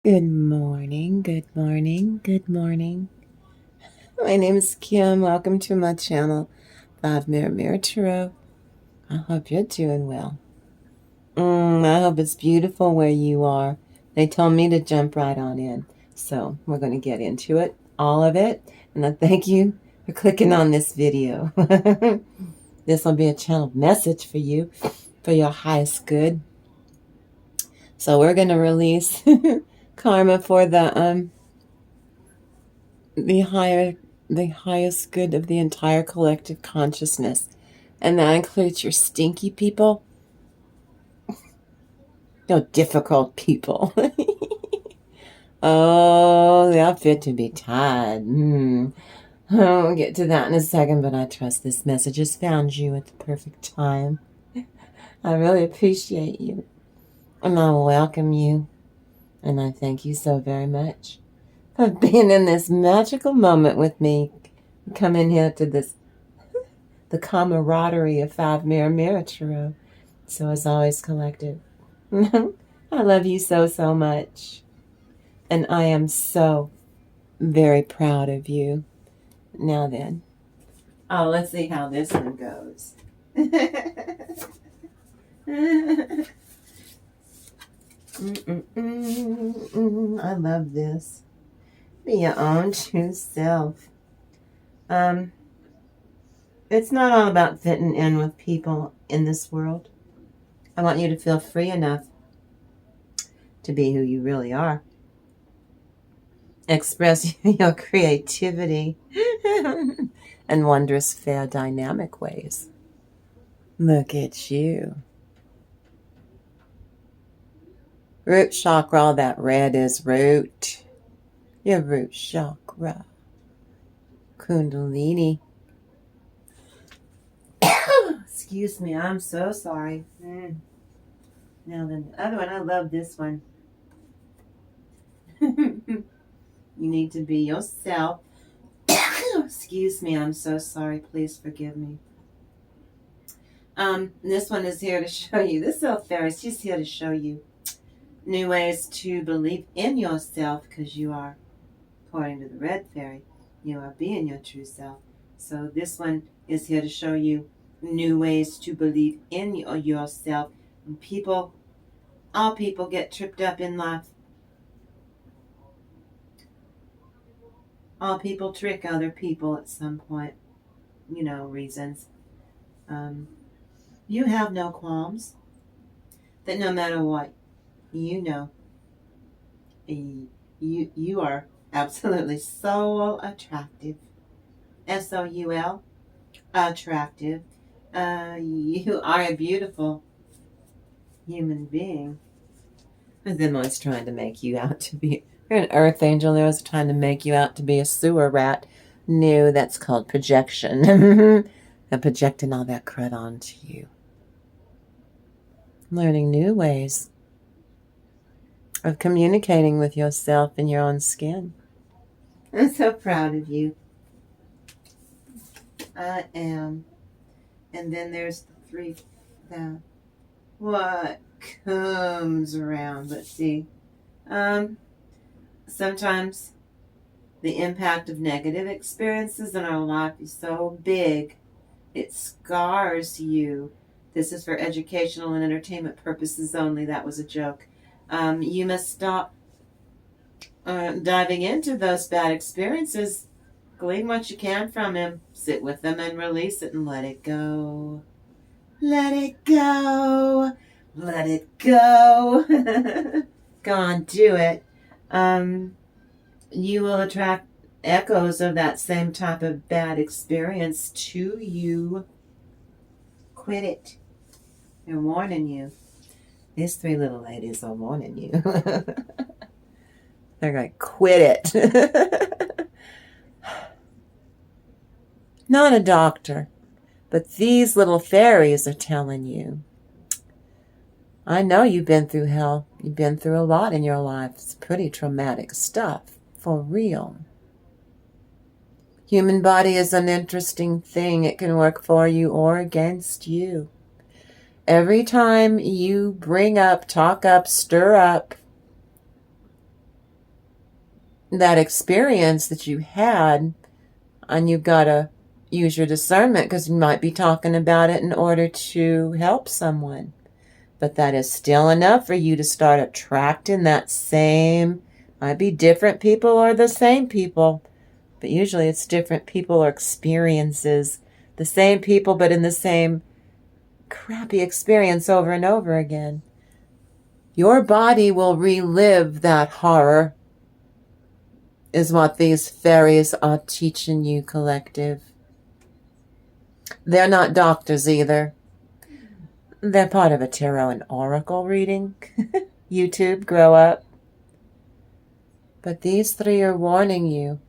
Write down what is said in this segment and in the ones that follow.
Good morning, good morning, good morning. My name is Kim. Welcome to my channel, 5 Mirror Tarot. I hope you're doing well. I hope it's beautiful where you are. They told me to jump right on in, so we're going to get into it, all of it. And I thank you for clicking on this video. This will be a channel message for you, for your highest good. So we're going to release karma for the highest good of the entire collective consciousness. And that includes your stinky people, difficult people. Oh, they're fit to be tied. I'll get to that in a second, but I trust this message has found you at the perfect time. I really appreciate you, and I welcome you, and I thank you so very much for being in this magical moment with me. Come in here to the camaraderie of 5 Mirror Tarot. So as always, collective. I love you so, so much. And I am so very proud of you. Now then. Oh, let's see how this one goes. I love this. Be your own true self. It's not all about fitting in with people in this world. I want you to feel free enough to be who you really are. Express your creativity in wondrous, fair, dynamic ways. Look at you. Root chakra, all that red is root. Your root chakra. Kundalini. Excuse me, I'm so sorry. Now then, the other one, I love this one. You need to be yourself. Excuse me, I'm so sorry. Please forgive me. This one is here to show you. This little fairy, she's here to show you new ways to believe in yourself, because you are, according to the red fairy, you are being your true self. So this one is here to show you new ways to believe in yourself. And all people get tripped up in life. All people trick other people at some point, reasons. You have no qualms that no matter what, you are absolutely so attractive. SOUL, attractive. You are a beautiful human being. And them always trying to make you out to be, you're an earth angel, they're always trying to make you out to be a sewer rat. No, that's called projection. And projecting all that crud onto you. Learning new ways of communicating with yourself in your own skin. I'm so proud of you. I am. And then there's the 3 that what comes around. Let's see. Sometimes the impact of negative experiences in our life is so big, it scars you. This is for educational and entertainment purposes only. That was a joke. You must stop diving into those bad experiences. Glean what you can from them. Sit with them and release it and let it go. Let it go. Let it go. Go on, do it. You will attract echoes of that same type of bad experience to you. Quit it. They're warning you. These 3 little ladies are warning you. They're going to quit it. Not a doctor, but these little fairies are telling you. I know you've been through hell. You've been through a lot in your life. It's pretty traumatic stuff, for real. Human body is an interesting thing. It can work for you or against you. Every time you bring up, talk up, stir up that experience that you had, and you've got to use your discernment because you might be talking about it in order to help someone. But that is still enough for you to start attracting that same, might be different people or the same people, but usually it's different people or experiences. The same people, but in the same crappy experience over and over again. Your body will relive that horror, is what these fairies are teaching you, collective. They're not doctors either. They're part of a tarot and oracle reading. YouTube, grow up. But these three are warning you.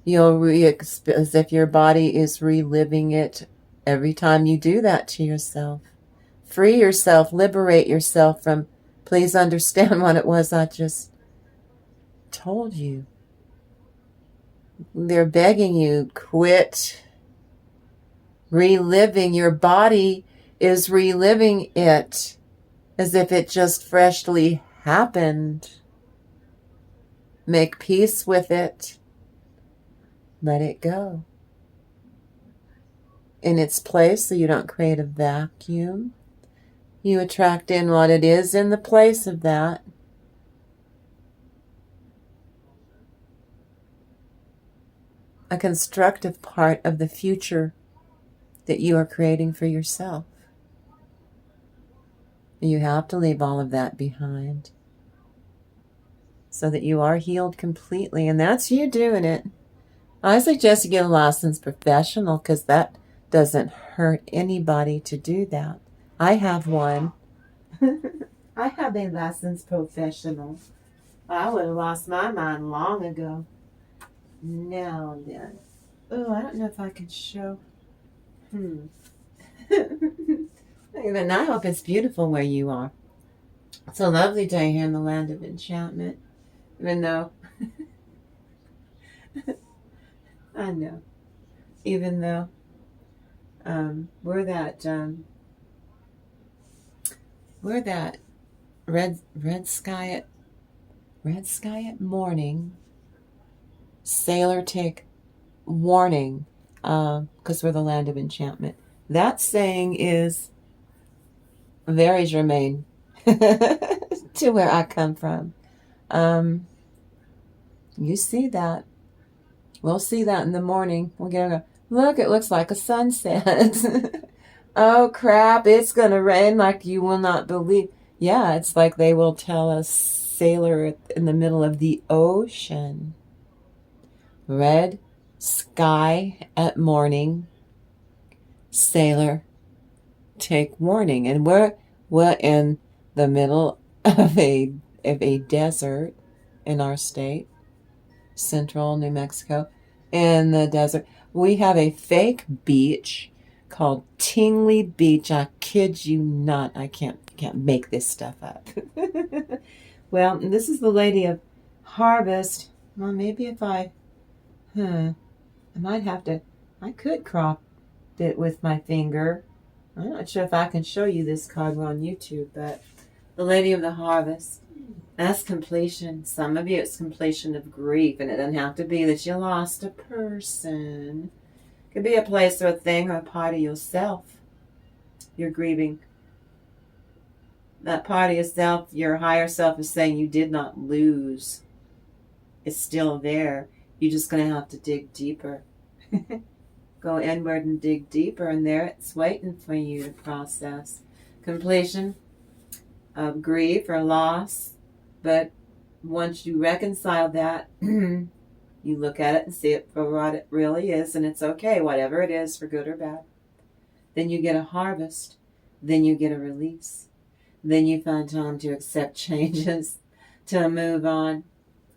As if your body is reliving it every time you do that to yourself. Free yourself, liberate yourself from, please understand what it was I just told you. They're begging you, quit reliving. Your body is reliving it as if it just freshly happened. Make peace with it. Let it go in its place so you don't create a vacuum. You attract in what it is in the place of that. A constructive part of the future that you are creating for yourself. You have to leave all of that behind so that you are healed completely, and that's you doing it. I suggest you get a licensed professional because that doesn't hurt anybody to do that. I have one. I have a licensed professional. I would have lost my mind long ago. Now then. Oh, I don't know if I can show. And I hope it's beautiful where you are. It's a lovely day here in the land of enchantment. Even though, I know, even though we're that red sky at morning. Sailor, take warning, because we're the land of enchantment. That saying is very germane to where I come from. You see that. We'll see that in the morning. We'll go, look, it looks like a sunset. Oh, crap, it's going to rain like you will not believe. Yeah, it's like they will tell a sailor in the middle of the ocean. Red sky at morning. Sailor, take warning. And we're in the middle of a desert in our state, central New Mexico. In the desert, we have a fake beach called Tingley Beach. I kid you not. I can't make this stuff up. Well, this is the Lady of Harvest. Well, maybe if I might have to, I could crop it with my finger. I'm not sure if I can show you this card on YouTube, but the Lady of the Harvest. That's completion. Some of you, it's completion of grief, and it doesn't have to be that you lost a person. It could be a place or a thing or a part of yourself. You're grieving. That part of yourself, your higher self, is saying you did not lose. It's still there. You're just going to have to dig deeper. Go inward and dig deeper, and there it's waiting for you to process. Completion of grief or loss. But once you reconcile that, you look at it and see it for what it really is, and it's okay, whatever it is, for good or bad. Then you get a harvest. Then you get a release. Then you find time to accept changes, to move on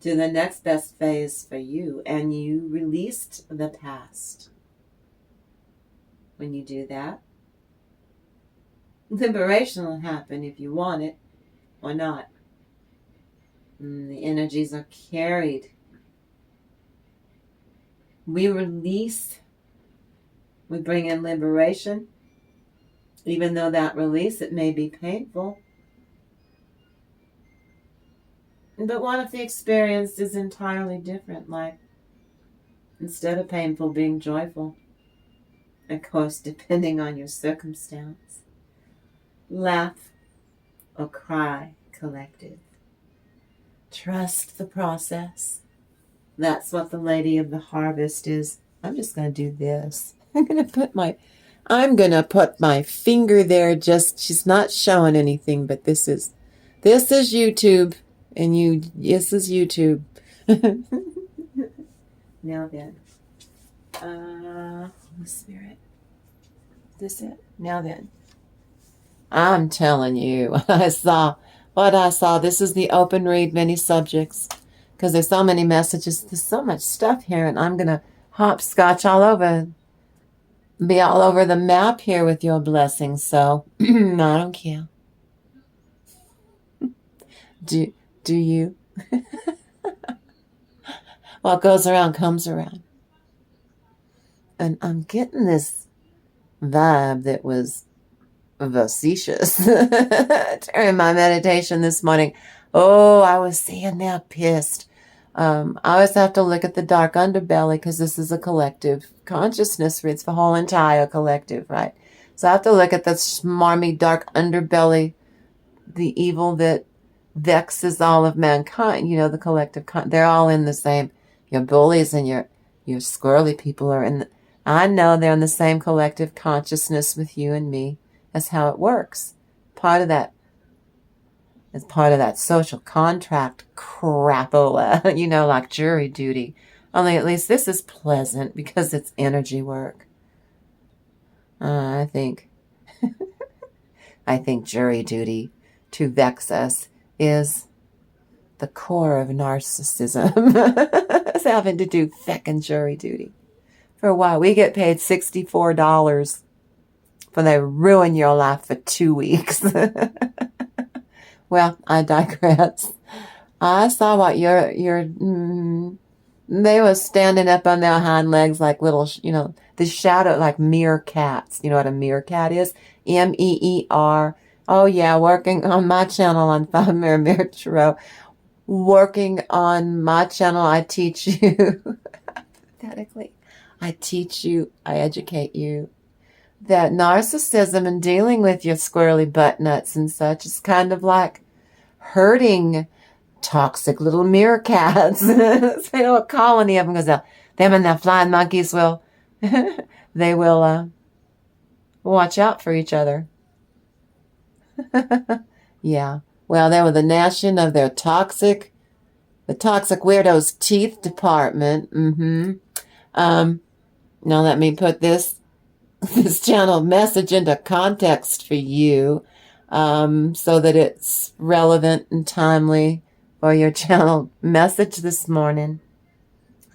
to the next best phase for you, and you released the past. When you do that, liberation will happen if you want it or not. The energies are carried. We release. We bring in liberation. Even though that release, it may be painful. But what if the experience is entirely different? Like, instead of painful, being joyful? Of course, depending on your circumstance. Laugh or cry, collective. Trust the process. That's what the Lady of the Harvest is. I'm just going to do this. I'm going to put my finger there. Just, she's not showing anything, but this is YouTube, and this is YouTube. Now then, Holy Spirit, is this it? Now then, I'm telling you what I saw. This is the open read, many subjects, because there's so many messages. There's so much stuff here, and I'm gonna hopscotch be all over the map here with your blessings. So I don't care. Do you? What goes around comes around. And I'm getting this vibe that was facetious during my meditation this morning. Oh, I was seeing that pissed. I always have to look at the dark underbelly because this is a collective consciousness. It's the whole entire collective, right? So I have to look at the smarmy dark underbelly, the evil that vexes all of mankind. You know, the collective. They're all in the same. Your bullies and your squirrely people are in. I know they're in the same collective consciousness with you and me. That's how it works. Part of that is part of that social contract crapola, like jury duty. Only at least this is pleasant because it's energy work. I think jury duty to vex us is the core of narcissism. It's having to do feckin' jury duty. For a while, we get paid $64 when they ruin your life for 2 weeks. Well, I digress. I saw what they were standing up on their hind legs like little, the shadow, like meerkats. You know what a meerkat is? MEER. Oh yeah, working on my channel on 5 Mirror Tarot. Working on my channel, I teach you, pathetically, I educate you that narcissism and dealing with your squirrely butt nuts and such is kind of like hurting toxic little meerkats. So a colony of them goes out. Them and the flying monkeys will, they will watch out for each other. Yeah. Well, they were the gnashing of their the toxic weirdos' teeth department. Now let me put this channel message into context for you, so that it's relevant and timely for your channel message this morning.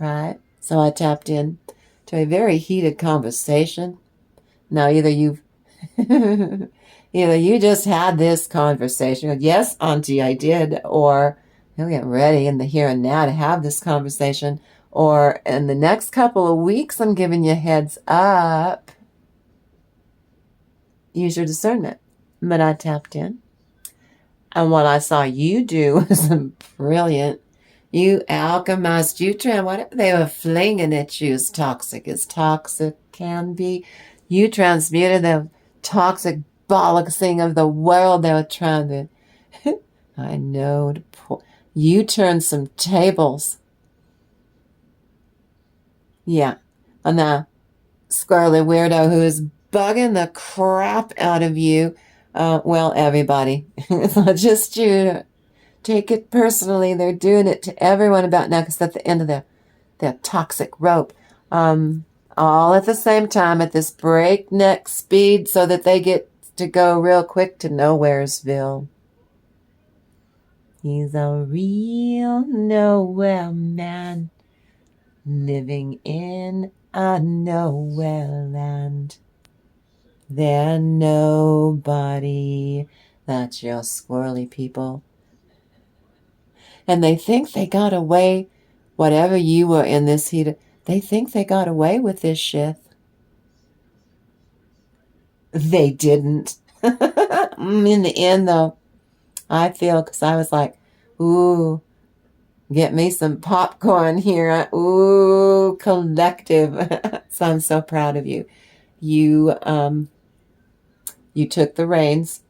Right? So I tapped in to a very heated conversation. Now either you just had this conversation. Yes, Auntie, I did. Or you'll get ready in the here and now to have this conversation. Or in the next couple of weeks, I'm giving you a heads up. Use your discernment. But I tapped in. And what I saw you do was brilliant. You alchemized, whatever they were flinging at you as toxic can be. You transmuted the toxic bollocksing of the world they were trying to. I know. You turned some tables. Yeah. On the squirrely weirdo who is bugging the crap out of you. Well, everybody. It's not just you. Take it personally. They're doing it to everyone about now because at the end of their toxic rope. All at the same time at this breakneck speed so that they get to go real quick to Nowheresville. He's a real nowhere man living in a nowhere land. They're nobody. That's your squirrely people. And they think they got away, whatever you were in this heat, they think they got away with this shit. They didn't. In the end, though, I feel, because I was like, ooh, Get me some popcorn here. Ooh, collective. So I'm so proud of you. You took the reins,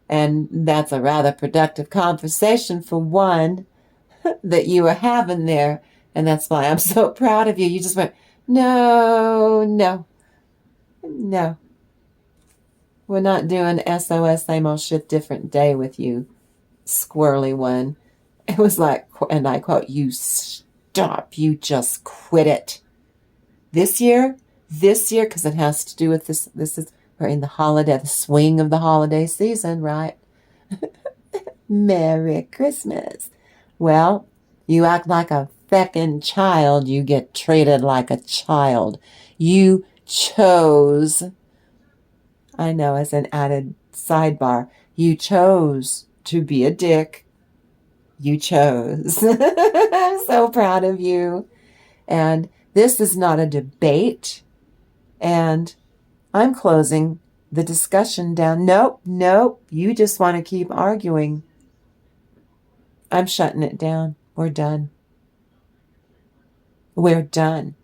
and that's a rather productive conversation for one that you were having there. And that's why I'm so proud of you. You just went, no, no, no. We're not doing SOS, same old shit, different day with you, squirrely one. It was like, and I quote, you stop, you just quit it. This year, because it has to do with this is, we're in the swing of the holiday season, right? Merry Christmas. Well, you act like a feckin' child, you get treated like a child. You chose, I know as an added sidebar, you chose to be a dick. You chose. I'm so proud of you. And this is not a debate. And I'm closing the discussion down. Nope, nope. You just want to keep arguing. I'm shutting it down. We're done. We're done.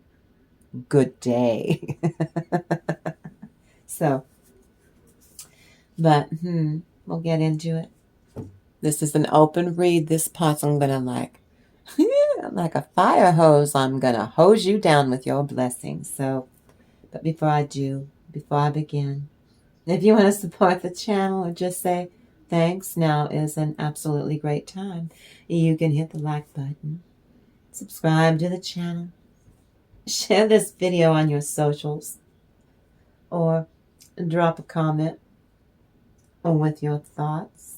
Good day. So, but we'll get into it. This is an open read. This pot's I'm gonna like a fire hose. I'm gonna hose you down with your blessings. So, but before I begin, if you want to support the channel or just say thanks, now is an absolutely great time. You can hit the like button, subscribe to the channel, share this video on your socials, or drop a comment with your thoughts.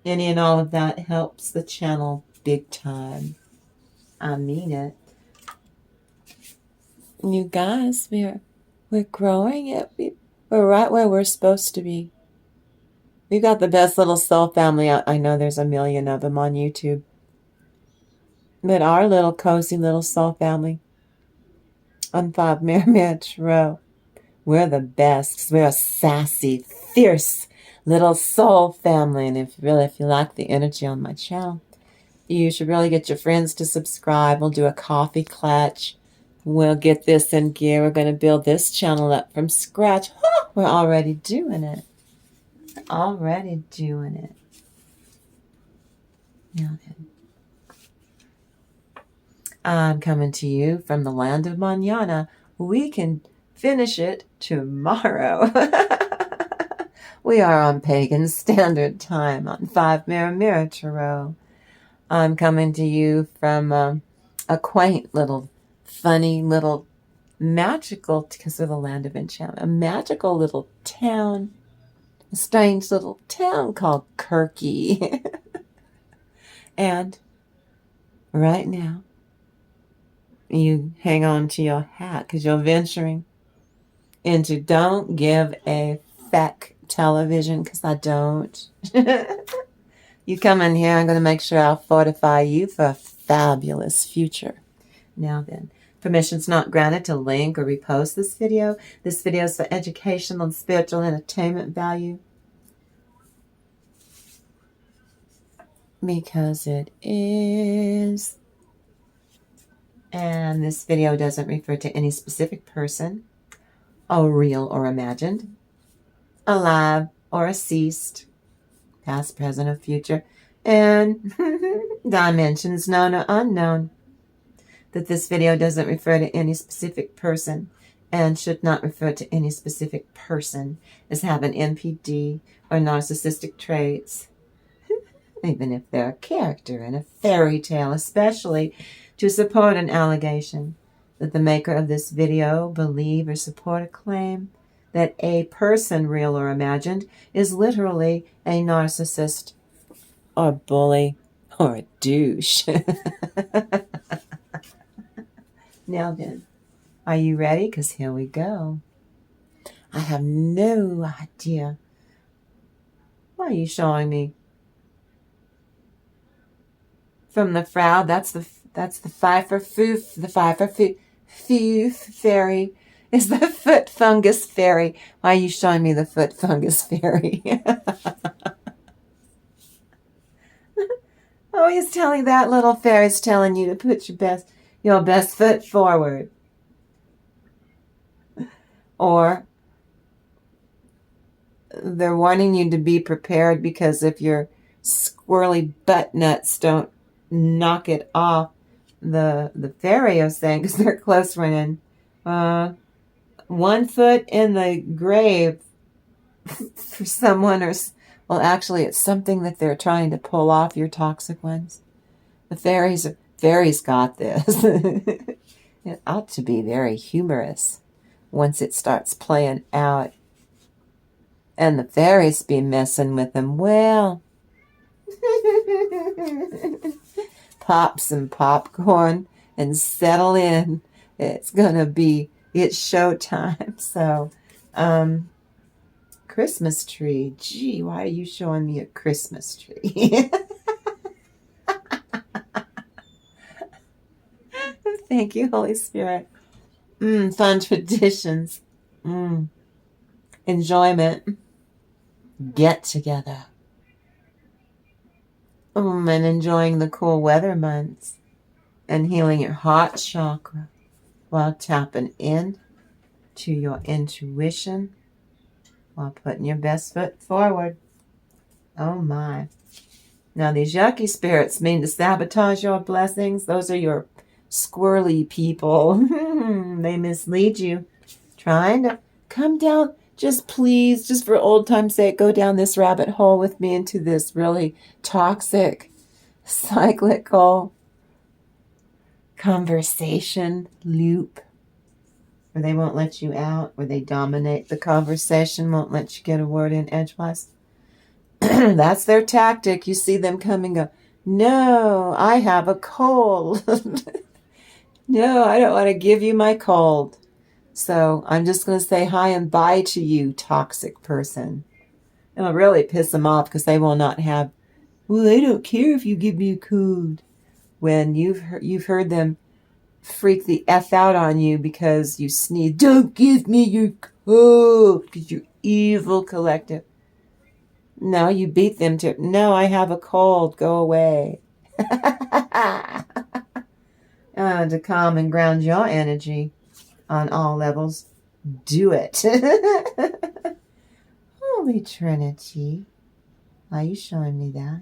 Any and all of that helps the channel big time. I mean it. You guys, we're growing it. We're right where we're supposed to be. We've got the best little soul family. I know there's a million of them on YouTube. But our little cozy little soul family on 5 Merrimack Row, we're the best. We're a sassy, fierce little soul family. And if you like the energy on my channel, you should really get your friends to subscribe. We'll do a coffee clutch. We'll get this in gear. We're going to build this channel up from scratch. We're already doing it. Already doing it. Now then, I'm coming to you from the land of Manana. We can finish it tomorrow. We are on Pagan Standard Time on 5 Merrimack Row. I'm coming to you from a quaint little, funny little, magical, because we're the land of enchantment, a magical little town, a strange little town called Kirky. And right now, you hang on to your hat because you're venturing into Don't Give a Feck television, because I don't. You come in here, I'm going to make sure I'll fortify you for a fabulous future. Now then, permission's not granted to link or repost this video. This video is for educational and spiritual entertainment value. Because it is. And this video doesn't refer to any specific person, real or imagined, alive or deceased, past, present, or future, and dimensions known or unknown. That this video doesn't refer to any specific person and should not refer to any specific person as having NPD or narcissistic traits, even if they're a character in a fairy tale, especially to support an allegation that the maker of this video believe or support a claim that a person, real or imagined, is literally a narcissist or bully or a douche. Now then, are you ready? Because here we go. I have no idea. Why are you showing me? From the Frau, that's the Pfeiffer Foof, the Pfeiffer Foof fairy is the foot fungus fairy. Why are you showing me the foot fungus fairy? He's telling that little fairy's telling you to put your best foot forward. Or they're wanting you to be prepared because if your squirrely butt nuts don't knock it off, the fairy is saying, because they're close running, 1 foot in the grave for someone, or well, actually, it's something that they're trying to pull off your toxic ones. The fairies got this. It ought to be very humorous once it starts playing out. And the fairies be messing with them. Well, pop some popcorn and settle in. It's showtime. So, Christmas tree. Gee, why are you showing me a Christmas tree? Thank you, Holy Spirit. Fun traditions. Enjoyment. Get together. And enjoying the cool weather months. And healing your heart chakra while tapping in to your intuition while putting your best foot forward. Oh my. Now these yucky spirits mean to sabotage your blessings. Those are your squirrely people. They mislead you. Trying to come down. Just please, just for old time's sake, go down this rabbit hole with me into this really toxic, cyclical conversation loop where they won't let you out, where they dominate the conversation, won't let you get a word in edgewise. That's their tactic. You see them come and go, no, I have a cold. No, I don't want to give you my cold. So I'm just going to say hi and bye to you, toxic person. It'll really piss them off because they will not have, well, I don't care if you give me a cold. When you've heard them freak the F out on you because you sneeze, don't give me your cold, because you're evil collective. No, you beat them to, no, I have a cold, go away. To calm and ground your energy on all levels, do it. Holy Trinity, why are you showing me that?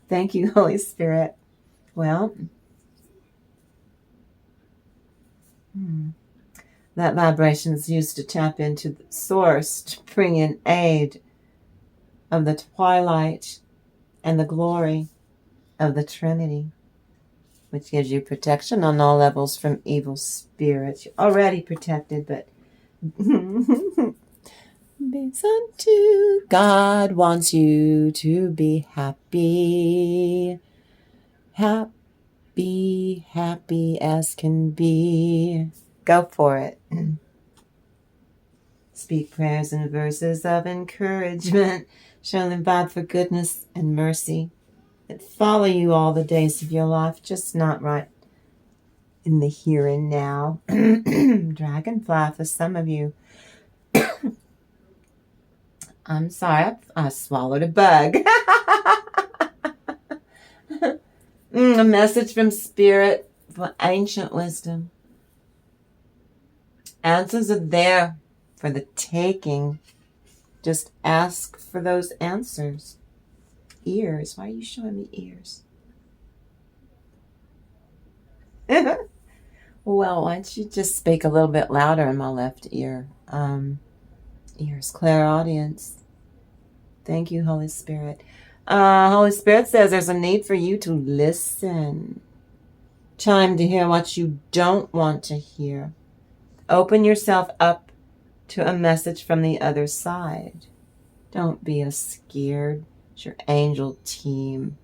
Thank you, Holy Spirit. Well, that vibration is used to tap into the source to bring in aid of the twilight and the glory of the Trinity, which gives you protection on all levels from evil spirits. You're already protected, but based unto God wants you to be happy. Happy as can be. Go for it. Speak prayers and verses of encouragement. Show them vibe for goodness and mercy that follow you all the days of your life, just not right in the here and now. Dragonfly for some of you. I'm sorry, I swallowed a bug. A message from Spirit for ancient wisdom. Answers are there for the taking. Just ask for those answers. Ears. Why are you showing me ears? Well, why don't you just speak a little bit louder in my left ear? Ears, clairaudience. Thank you, Holy Spirit. Holy Spirit says there's a need for you to listen. Time to hear what you don't want to hear. Open yourself up to a message from the other side. Don't be scared. It's your angel team.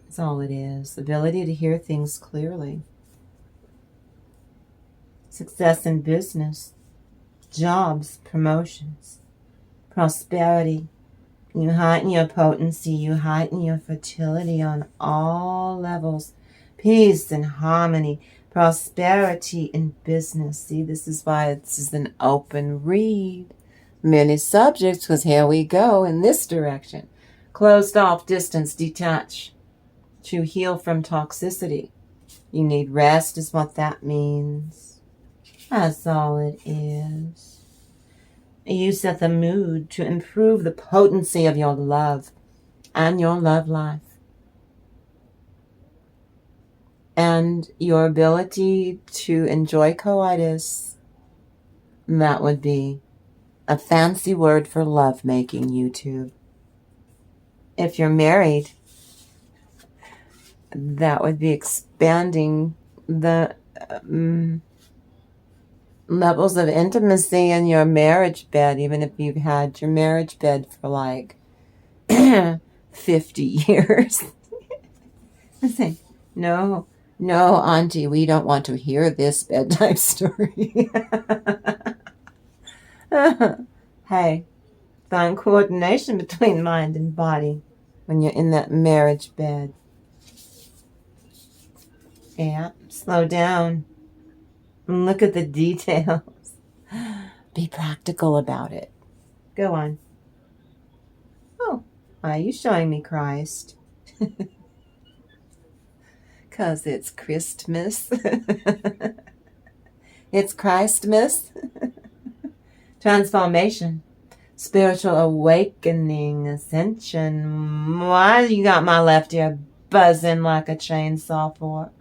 That's all it is. The ability to hear things clearly. Success in business, jobs, promotions, prosperity. You heighten your potency. You heighten your fertility on all levels. Peace and harmony. Prosperity in business. See, this is why this is an open read. many subjects, because here we go in this direction. Closed off, distance, detach. To heal from toxicity. You need rest is what that means. That's all it is. You set the mood to improve the potency of your love and your love life. And your ability to enjoy coitus. That would be a fancy word for lovemaking, YouTube. If you're married, that would be expanding the levels of intimacy in your marriage bed, even if you've had your marriage bed for like 50 years. I say, no, Auntie, we don't want to hear this bedtime story. Hey, find coordination between mind and body when you're in that marriage bed. Yeah, slow down. And look at the details. Be practical about it. Go on. Oh, why are you showing me Christ? Because it's Christmas. It's Christmas. Transformation. Spiritual awakening. Ascension. Why you got my left ear buzzing like a chainsaw for?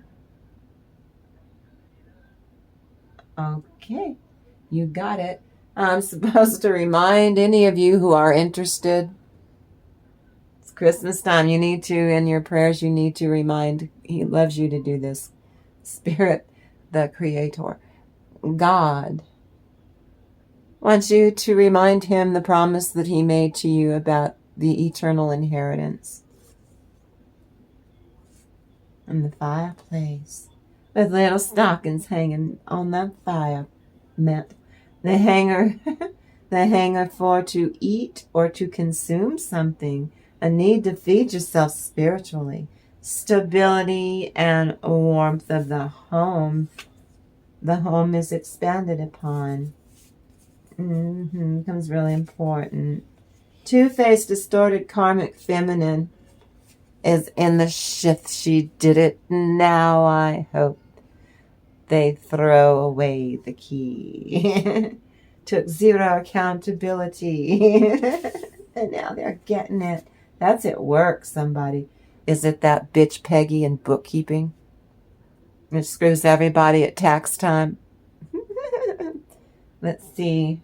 Okay. You got it. I'm supposed to remind any of you who are interested. It's Christmas time. You need to, in your prayers, you need to remind. He loves you to do this. Spirit, the Creator, God, wants you to remind him the promise that he made to you about the eternal inheritance. In the fireplace, with little stockings hanging on that fire mat. The hanger, the hanger for to eat or to consume something, a need to feed yourself spiritually, stability and warmth of the home. The home is expanded upon. Becomes really important. Two-faced, distorted, karmic feminine is in the shift. She did it. Now I hope they throw away the key. Took zero accountability. And now they're getting it. That's at work, somebody. Is it that bitch Peggy in bookkeeping? It screws everybody at tax time. Let's see.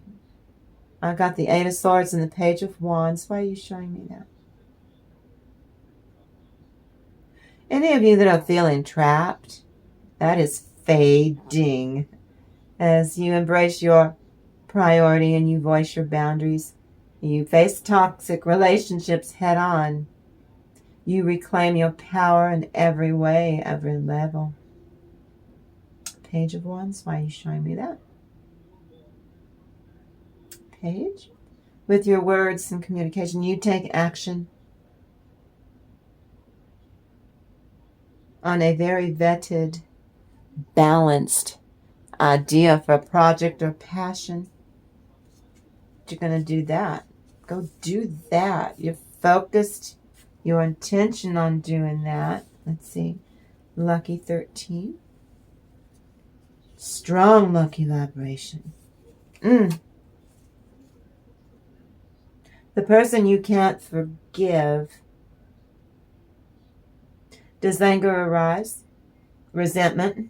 I got the Eight of Swords and the Page of Wands. Why are you showing me that? Any of you that are feeling trapped, that is fading. As you embrace your priority and you voice your boundaries, you face toxic relationships head on. You reclaim your power in every way, every level. Page of Wands. Why are you showing me that? Page. With your words and communication, you take action on a very vetted, balanced idea for a project or passion. You're going to do that. Go do that. You're focused, your intention on doing that. Let's see. Lucky 13. Strong lucky vibration. The person you can't forgive. Does anger arise? Resentment?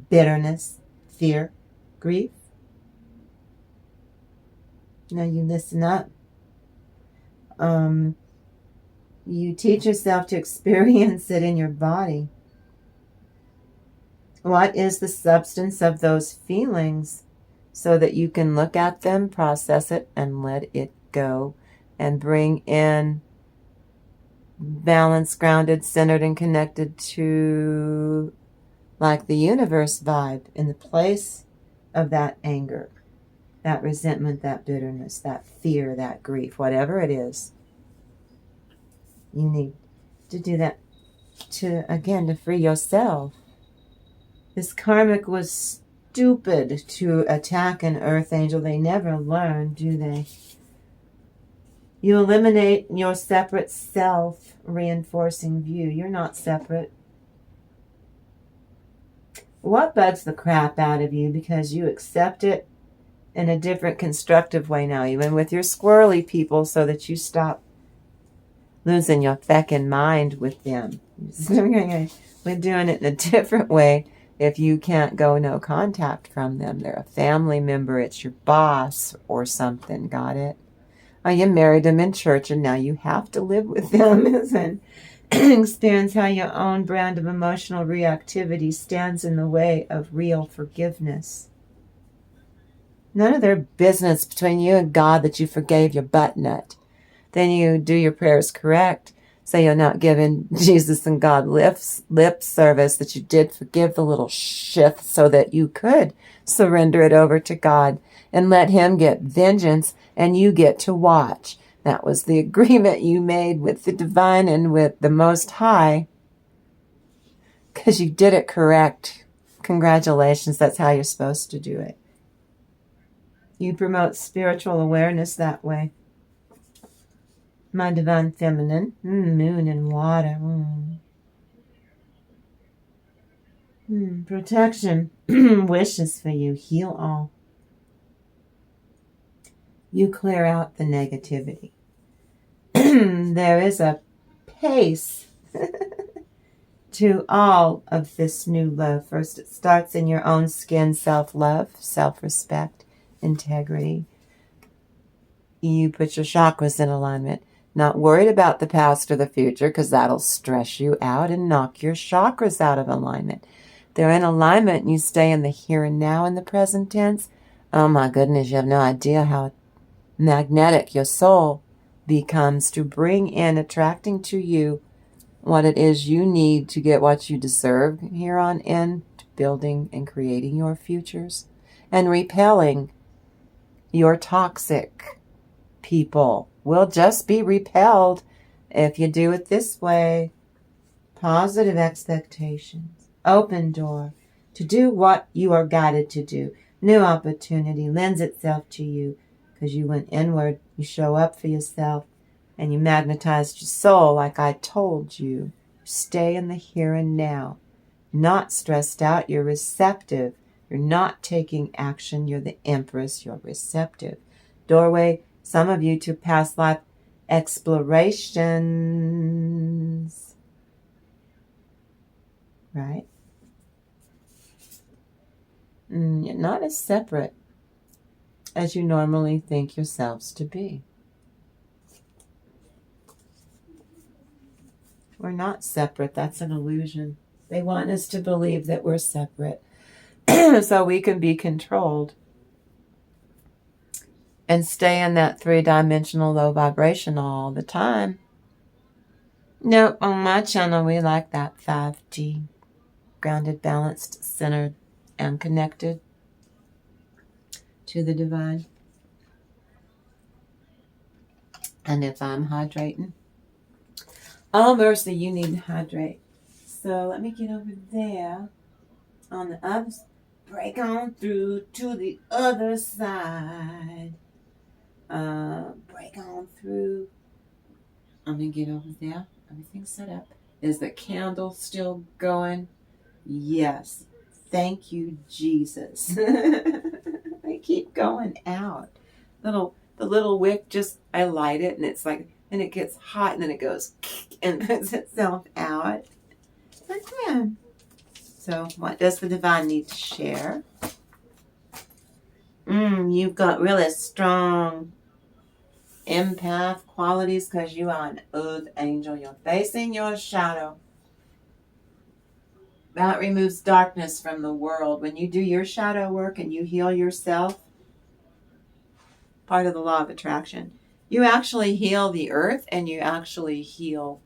Bitterness? Fear? Grief? Now you listen up. You teach yourself to experience it in your body. What is the substance of those feelings so that you can look at them, process it, and let it go and bring in balanced, grounded, centered, and connected to like the universe vibe in the place of that anger, that resentment, that bitterness, that fear, that grief, whatever it is. You need to do that to free yourself. This karmic was stupid to attack an earth angel. They never learn, do they? You eliminate your separate self-reinforcing view. You're not separate. What bugs the crap out of you because you accept it in a different constructive way now, even with your squirrely people, so that you stop losing your feckin' mind with them. We're doing it in a different way. If you can't go no contact from them, they're a family member, it's your boss or something, got it? Oh, you married them in church and now you have to live with them and experience how your own brand of emotional reactivity stands in the way of real forgiveness. None of their business between you and God that you forgave your butt nut. Then you do your prayers correct. So you're not giving Jesus and God lip service, that you did forgive the little shit so that you could surrender it over to God and let him get vengeance and you get to watch. That was the agreement you made with the divine and with the Most High, because you did it correct. Congratulations, that's how you're supposed to do it. You promote spiritual awareness that way. My divine feminine, moon and water. Protection, wishes for you, heal all. You clear out the negativity. There is a pace to all of this new love. First, it starts in your own skin, self-love, self-respect, integrity. You put your chakras in alignment. Not worried about the past or the future, because that'll stress you out and knock your chakras out of alignment. They're in alignment and you stay in the here and now in the present tense. Oh my goodness, you have no idea how magnetic your soul becomes to bring in, attracting to you what it is you need to get what you deserve here on in, to building and creating your futures, and repelling your toxic people will just be repelled if you do it this way. Positive expectations, open door to do what you are guided to do. New opportunity lends itself to you because you went inward, you show up for yourself, and you magnetized your soul like I told you. Stay in the here and now. Not stressed out, you're receptive. You're not taking action, you're the empress, you're receptive. Doorway, some of you, to past life explorations. Right? You're not as separate as you normally think yourselves to be. We're not separate. That's an illusion. They want us to believe that we're separate so we can be controlled and stay in that three-dimensional low vibration all the time. Nope, on my channel we like that 5G. Grounded, balanced, centered, and connected to the divine. And if I'm hydrating, oh mercy, you need to hydrate. So let me get over there on the other, break on through to the other side. Break on through. I'm gonna get over there. Everything's set up. Is the candle still going? Yes. Thank you, Jesus. They keep going out. The little wick, just, I light it and it's like, and it gets hot and then it goes and puts itself out. Okay. So what does the divine need to share? You've got really strong empath qualities because you are an earth angel. You're facing your shadow. That removes darkness from the world. When you do your shadow work and you heal yourself, part of the law of attraction, you actually heal the earth and you actually heal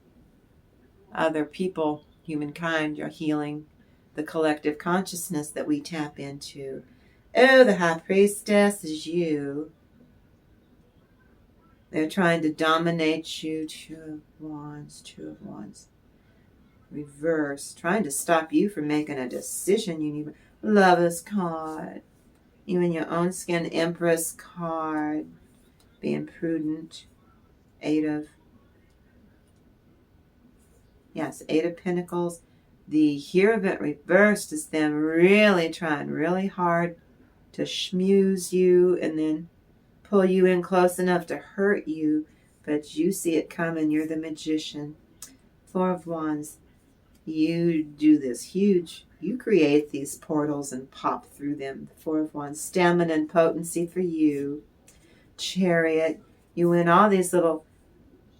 other people, humankind. You're healing the collective consciousness that we tap into. Oh, the high priestess is you. They're trying to dominate you. Two of Wands. Reverse. Trying to stop you from making a decision. You need. Lover's card. You in your own skin, Empress card. Being prudent. Eight of Pentacles. The Hierophant reversed is them really trying really hard to schmooze you and then pull you in close enough to hurt you, but you see it coming. You're the magician. Four of Wands. You do this huge, you create these portals and pop through them. The Four of Wands. Stamina and potency for you. Chariot. You win all these little,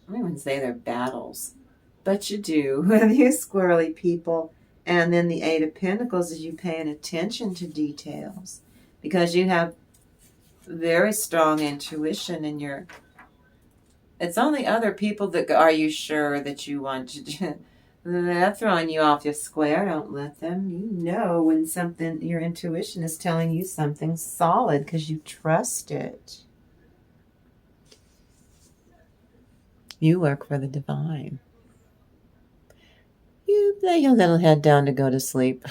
I don't even say they're battles, but you do with you squirrely people. And then the Eight of Pentacles is you paying attention to details because you have very strong intuition in your, it's only other people that go, are you sure that you want to do? They're throwing you off your square. Don't let them. You know when something, your intuition is telling you something solid because you trust it. You work for the divine. You lay your little head down to go to sleep.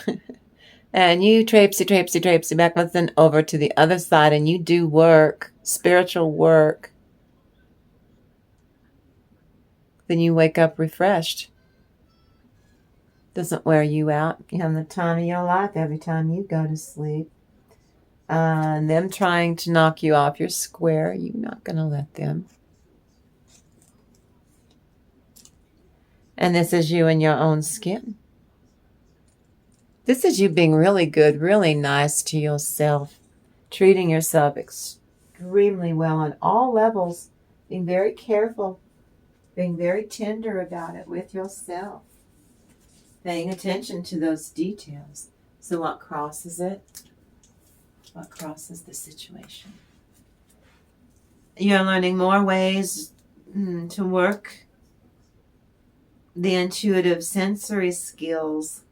And you traipsy backwards and over to the other side and you do work, spiritual work. Then you wake up refreshed. Doesn't wear you out. You have the time of your life every time you go to sleep. And them trying to knock you off your square, you're not going to let them. And this is you in your own skin. This is you being really good, really nice to yourself, treating yourself extremely well on all levels, being very careful, being very tender about it with yourself, paying attention to those details. So what crosses it? What crosses the situation? You're learning more ways to work the intuitive sensory skills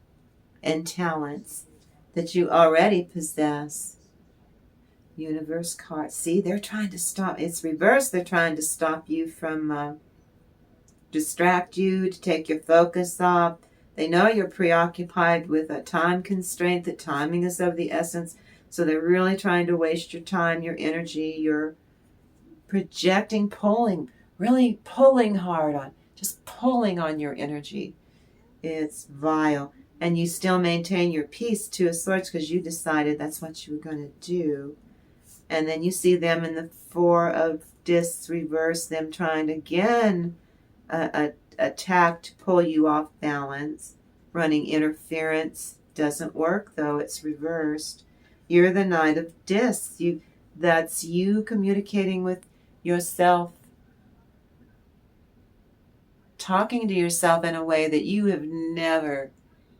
and talents that you already possess. Universe card. See, they're trying to stop. It's reversed. They're trying to stop you from distract you, to take your focus off. They know you're preoccupied with a time constraint. The timing is of the essence. So they're really trying to waste your time, your energy, your projecting, pulling, really pulling hard on, just pulling on your energy. It's vile. And you still maintain your peace, Two of Swords, because you decided that's what you were going to do. And then you see them in the Four of Discs reverse, them trying to again attack to pull you off balance. Running interference doesn't work, though. It's reversed. You're the Knight of Discs. That's you communicating with yourself, talking to yourself in a way that you have never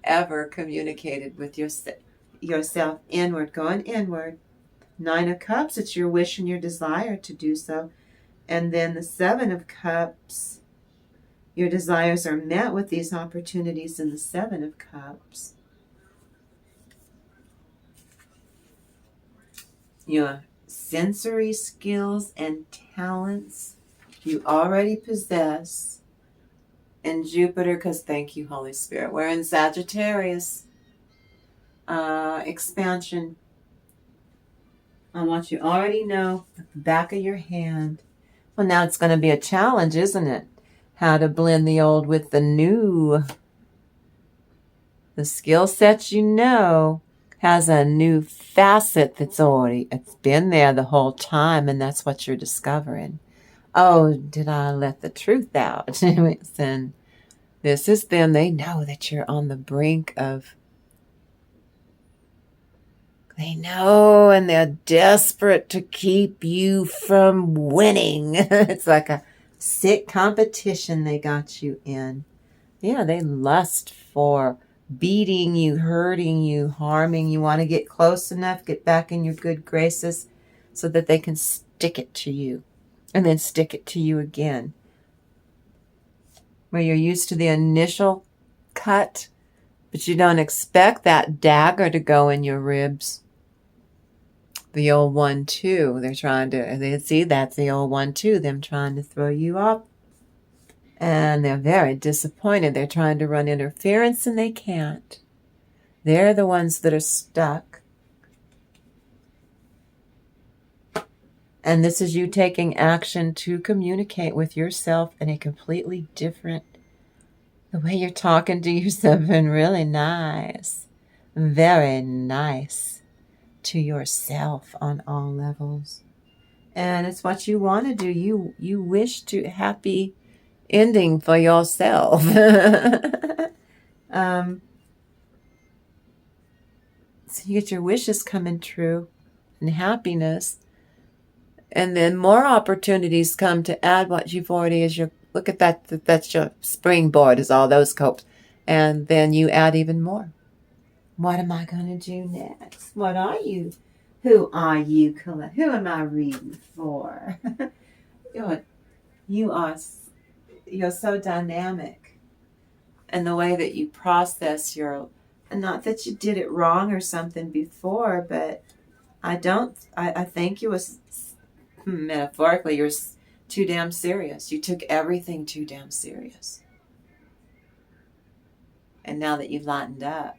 ever communicated with yourself inward, going inward. Nine of Cups, it's your wish and your desire to do so. And then the Seven of Cups, your desires are met with these opportunities in the Seven of Cups. Your sensory skills and talents you already possess. And Jupiter, because thank you, Holy Spirit. We're in Sagittarius. Expansion on what you already know at the back of your hand. Well, now it's going to be a challenge, isn't it? How to blend the old with the new. The skill set you know has a new facet it's been there the whole time, and that's what you're discovering. Oh, did I let the truth out? Then this is them. They know that you're on the brink of, they know, and they're desperate to keep you from winning. It's like a sick competition they got you in. Yeah, they lust for beating you, hurting you, harming you. Want to get close enough, get back in your good graces so that they can stick it to you and then stick it to you again. Where you're used to the initial cut, but you don't expect that dagger to go in your ribs. The old 1-2, they're trying to, they see that's the old 1-2, them trying to throw you up. And they're very disappointed. They're trying to run interference and they can't. They're the ones that are stuck. And this is you taking action to communicate with yourself in a completely different, the way you're talking to yourself, and really nice, very nice to yourself on all levels. And it's what you want to do. You wish to happy ending for yourself. So you get your wishes coming true and happiness. And then more opportunities come to add what you've already as your, look at that, that's your springboard is all those copes. And then you add even more. What am I going to do next? What are you? Who are you, Colette? Who am I reading for? You're so dynamic. And the way that you process your, and not that you did it wrong or something before, but I think you was, metaphorically, you're too damn serious. You took everything too damn serious. And now that you've lightened up,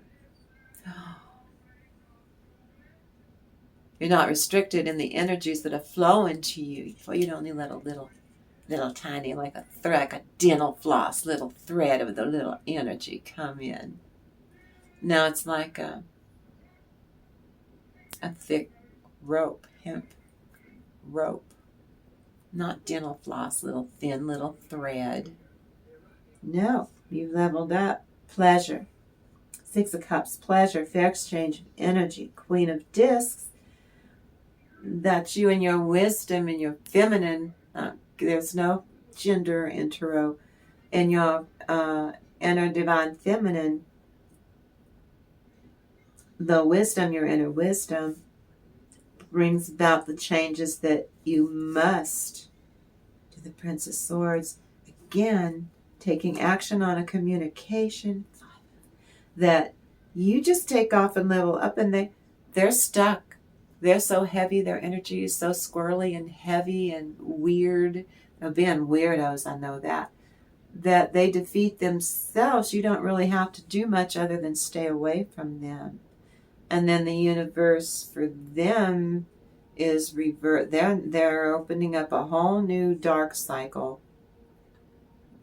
you're not restricted in the energies that are flowing to you. You don't need little tiny, like a thread, like a dental floss, little thread of the little energy come in. Now it's like a thick rope, hemp rope. Not dental floss, little thin little thread. No, you've leveled up. Pleasure. Six of Cups, pleasure, fair exchange of energy. Queen of Discs. That's you and your wisdom and your feminine. There's no gender in tarot. And your inner divine feminine. The wisdom, your inner wisdom, brings about the changes that you must. To the Prince of Swords, again, taking action on a communication that you just take off and level up, and they're stuck. They're so heavy, their energy is so squirrely and heavy and weird. They're being weirdos, I know that they defeat themselves. You don't really have to do much other than stay away from them. And then the universe for them is revert. They're opening up a whole new dark cycle.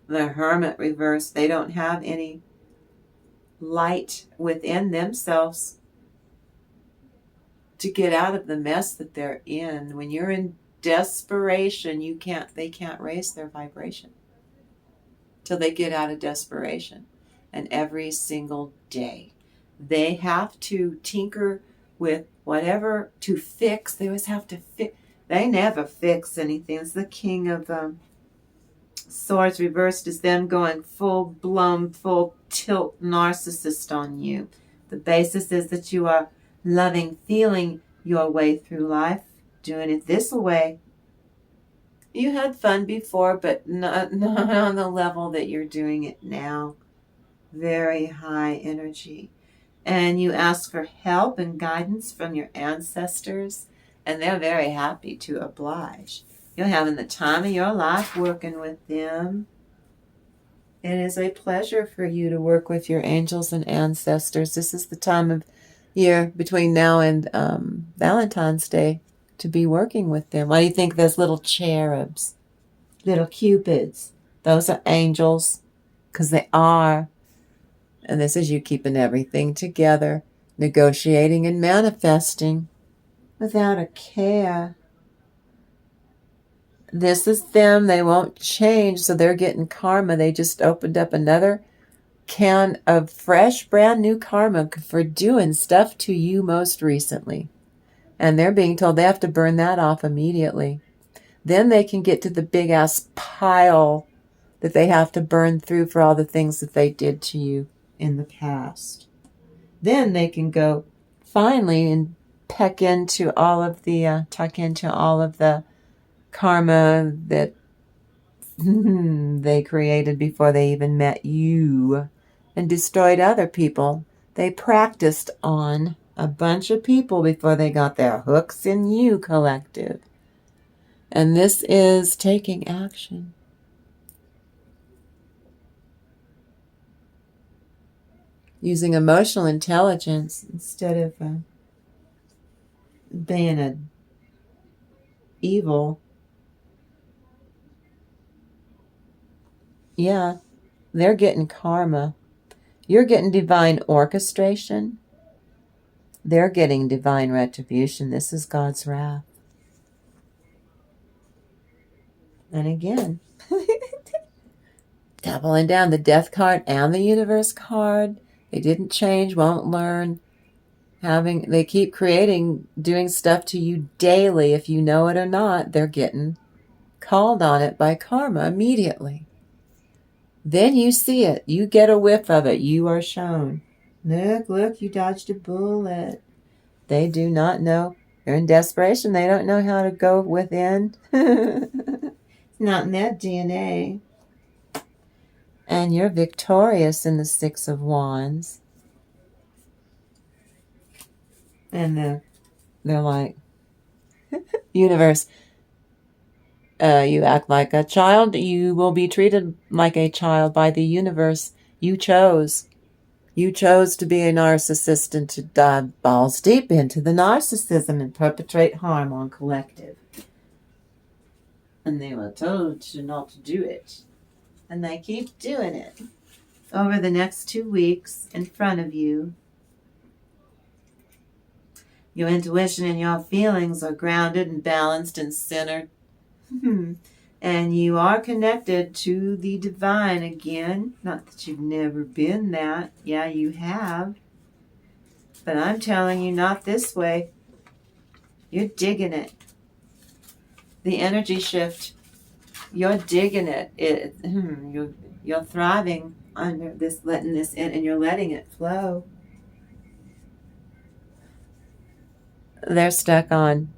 The Hermit reverse, they don't have any light within themselves to get out of the mess that they're in. When you're in desperation, they can't raise their vibration till they get out of desperation. And every single day they have to tinker with whatever to fix. They always have to fix. They never fix anything. It's the King of Swords reversed is them going full-blown, full tilt narcissist on you. The basis is that you are loving, feeling your way through life, doing it this way. You had fun before, but not on the level that you're doing it now. Very high energy. And you ask for help and guidance from your ancestors, and they're very happy to oblige. You're having the time of your life working with them. It is a pleasure for you to work with your angels and ancestors. This is the time of year between now and Valentine's Day to be working with them. Why do you think those little cherubs, little cupids, those are angels? Because they are. And this is you keeping everything together, negotiating and manifesting without a care. This is them. They won't change, so they're getting karma. They just opened up another can of fresh, brand new karma for doing stuff to you most recently. And they're being told they have to burn that off immediately. Then they can get to the big-ass pile that they have to burn through for all the things that they did to you in the past. Then they can go finally and tuck into all of the karma that they created before they even met you and destroyed other people. They practiced on a bunch of people before they got their hooks in you, collective. And this is taking action. Using emotional intelligence instead of being evil. Yeah, they're getting karma. You're getting divine orchestration. They're getting divine retribution. This is God's wrath. And again, doubling down, the death card and the universe card. They didn't change, won't learn. They keep creating, doing stuff to you daily. If you know it or not, they're getting called on it by karma immediately. Then you see it. You get a whiff of it. You are shown. Look, you dodged a bullet. They do not know. They're in desperation. They don't know how to go within. It's not in their DNA. And you're victorious in the Six of Wands. And they're like, universe, you act like a child. You will be treated like a child by the universe. You chose. You chose to be a narcissist and to dive balls deep into the narcissism and perpetrate harm on collective. And they were told not to do it. And they keep doing it. Over the next 2 weeks in front of you, your intuition and your feelings are grounded and balanced and centered. And you are connected to the divine again. Not that you've never been that. Yeah, you have. But I'm telling you, not this way. You're digging it. The energy shift. You're digging it. You're thriving under this, letting this in, and you're letting it flow. They're stuck on.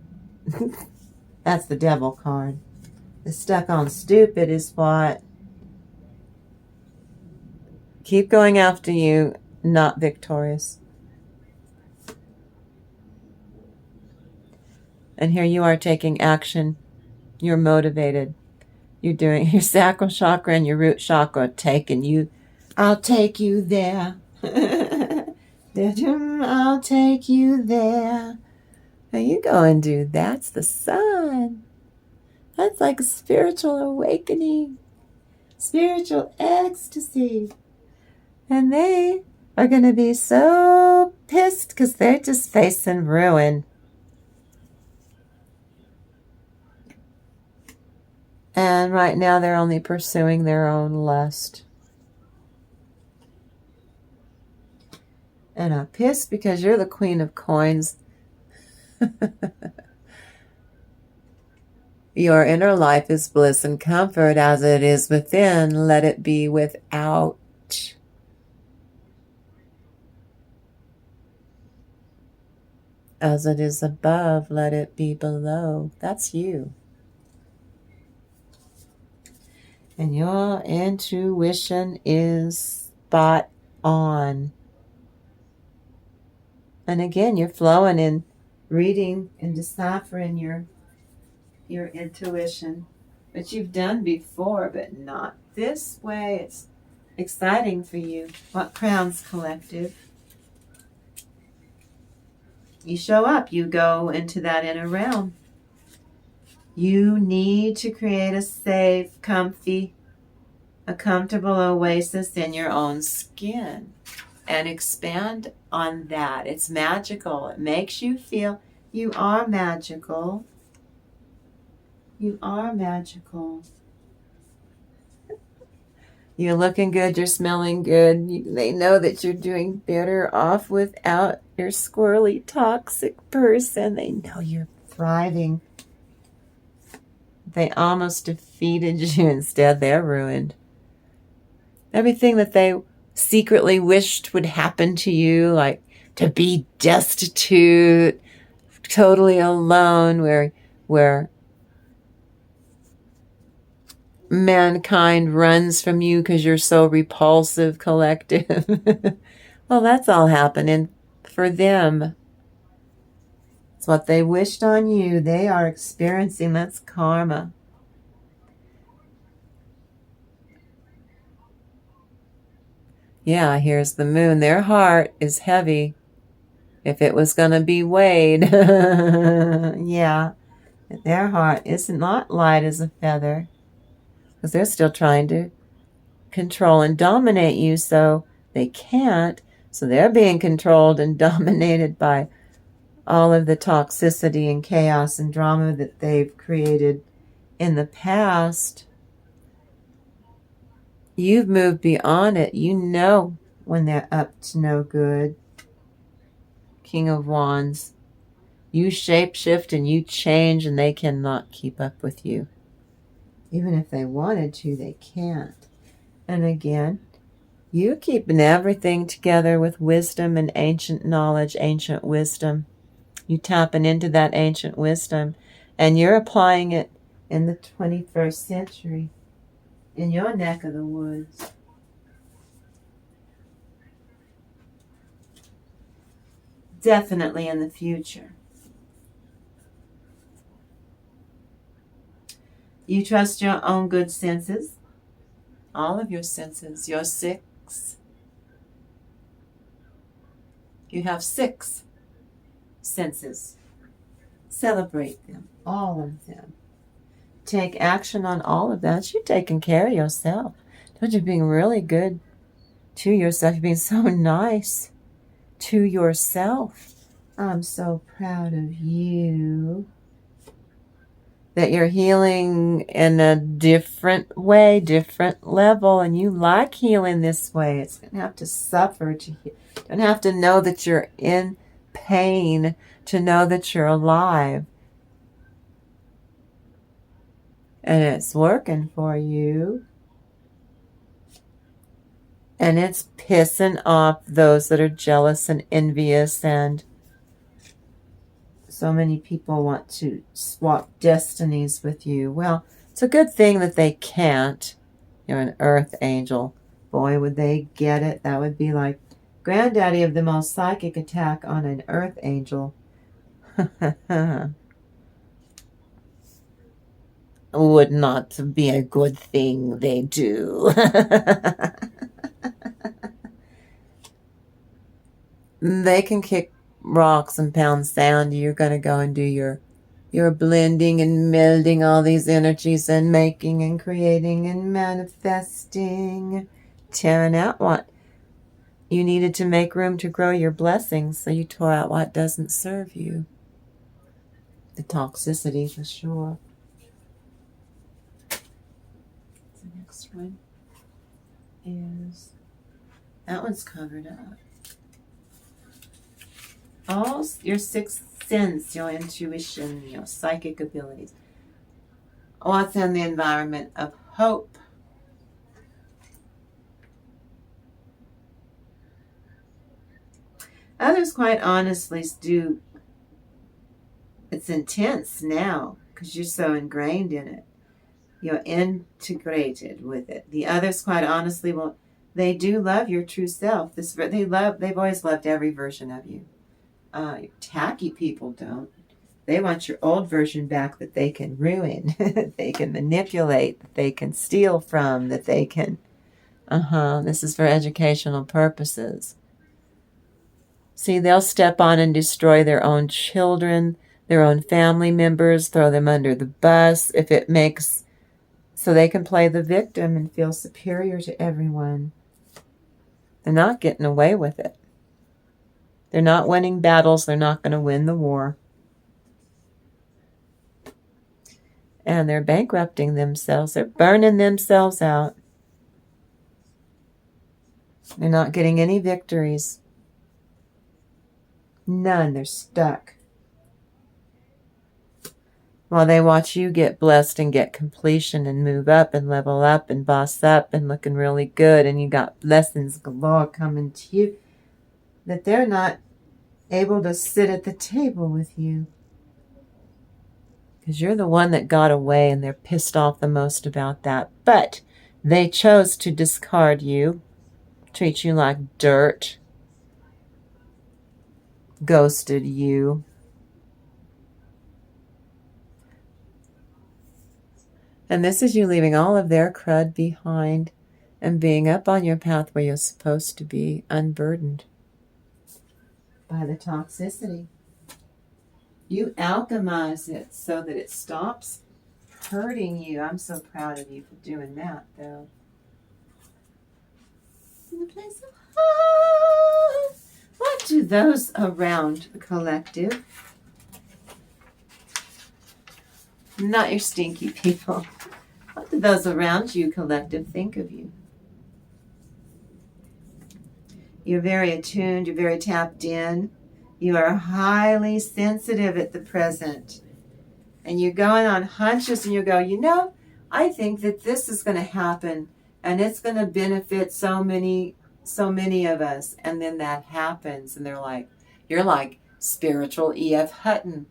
That's the devil card. The stuck on stupid is what. Keep going after you, not victorious. And here you are taking action. You're motivated. You're doing your sacral chakra and your root chakra taking you. I'll take you there. I'll take you there. Now you go and do that's the sun. That's like a spiritual awakening. Spiritual ecstasy. And they are going to be so pissed because they're just facing ruin. And right now they're only pursuing their own lust. And I'm pissed because you're the queen of coins. Your inner life is bliss and comfort as it is within. Let it be without. As it is above, let it be below. That's you. And your intuition is spot on. And again, you're flowing in reading and deciphering your intuition, which you've done before, but not this way. It's exciting for you. What crowns collective? You show up, you go into that inner realm. You need to create a safe, comfy, a comfortable oasis in your own skin and expand on that. It's magical. It makes you feel you are magical. You are magical. You're looking good. You're smelling good. They know that you're doing better off without your squirrely, toxic person. They know you're thriving. They almost defeated you. Instead, they're ruined. Everything that they secretly wished would happen to you, like to be destitute, totally alone, where mankind runs from you because you're so repulsive, collective. Well, that's all happening for them. It's what they wished on you. They are experiencing. That's karma. Yeah, here's the moon. Their heart is heavy. If it was going to be weighed, yeah, Their heart is not light as a feather, because they're still trying to control and dominate you, so they can't. So they're being controlled and dominated by all of the toxicity and chaos and drama that they've created in the past. You've moved beyond it. You know when they're up to no good. King of Wands. You shapeshift and you change, and they cannot keep up with you. Even if they wanted to, they can't. And again, you're keeping everything together with wisdom and ancient knowledge, ancient wisdom. You tapping into that ancient wisdom, and you're applying it in the 21st century in your neck of the woods. Definitely in the future. You trust your own good senses, all of your senses, your 6. You have 6 senses. Celebrate them, all of them. Take action on all of that. You're taking care of yourself. Don't you being really good to yourself? You're being so nice to yourself. I'm so proud of you. That you're healing in a different way, different level, and you like healing this way. It's going to have to suffer to heal. You don't have to know that you're in pain to know that you're alive. And it's working for you. And it's pissing off those that are jealous and envious, and so many people want to swap destinies with you. Well, it's a good thing that they can't. You're an earth angel. Boy, would they get it. That would be like granddaddy of the most psychic attack on an earth angel. Would not be a good thing they do. They can kick rocks and pound sand. You're going to go and do your blending and melding all these energies and making and creating and manifesting, tearing out what you needed to make room to grow your blessings. So you tore out what doesn't serve you. The toxicity for sure. The next one is, that one's covered up. All your 6th sense, your intuition, your psychic abilities. What's in the environment of hope? Others, quite honestly, do. It's intense now because you're so ingrained in it. You're integrated with it. The others, quite honestly, they do love your true self. They've always loved every version of you. Tacky people don't. They want your old version back that they can ruin, that they can manipulate, that they can steal from, that they can... This is for educational purposes. See, they'll step on and destroy their own children, their own family members, throw them under the bus if it makes... So they can play the victim and feel superior to everyone. They're not getting away with it. They're not winning battles. They're not going to win the war. And they're bankrupting themselves. They're burning themselves out. They're not getting any victories. None. They're stuck. While they watch you get blessed and get completion and move up and level up and boss up and looking really good, and you got blessings galore coming to you, that they're not able to sit at the table with you. Because you're the one that got away, and they're pissed off the most about that. But they chose to discard you, treat you like dirt, ghosted you. And this is you leaving all of their crud behind and being up on your path where you're supposed to be, unburdened by the toxicity. You alchemize it so that it stops hurting you. I'm so proud of you for doing that, though. In the place of heart. What do those around the collective, not your stinky people, what do those around you, collective, think of you? You're very attuned. You're very tapped in. You are highly sensitive at the present. And you're going on hunches and you go, you know, I think that this is going to happen and it's going to benefit so many of us. And then that happens and they're like, you're like spiritual E.F. Hutton.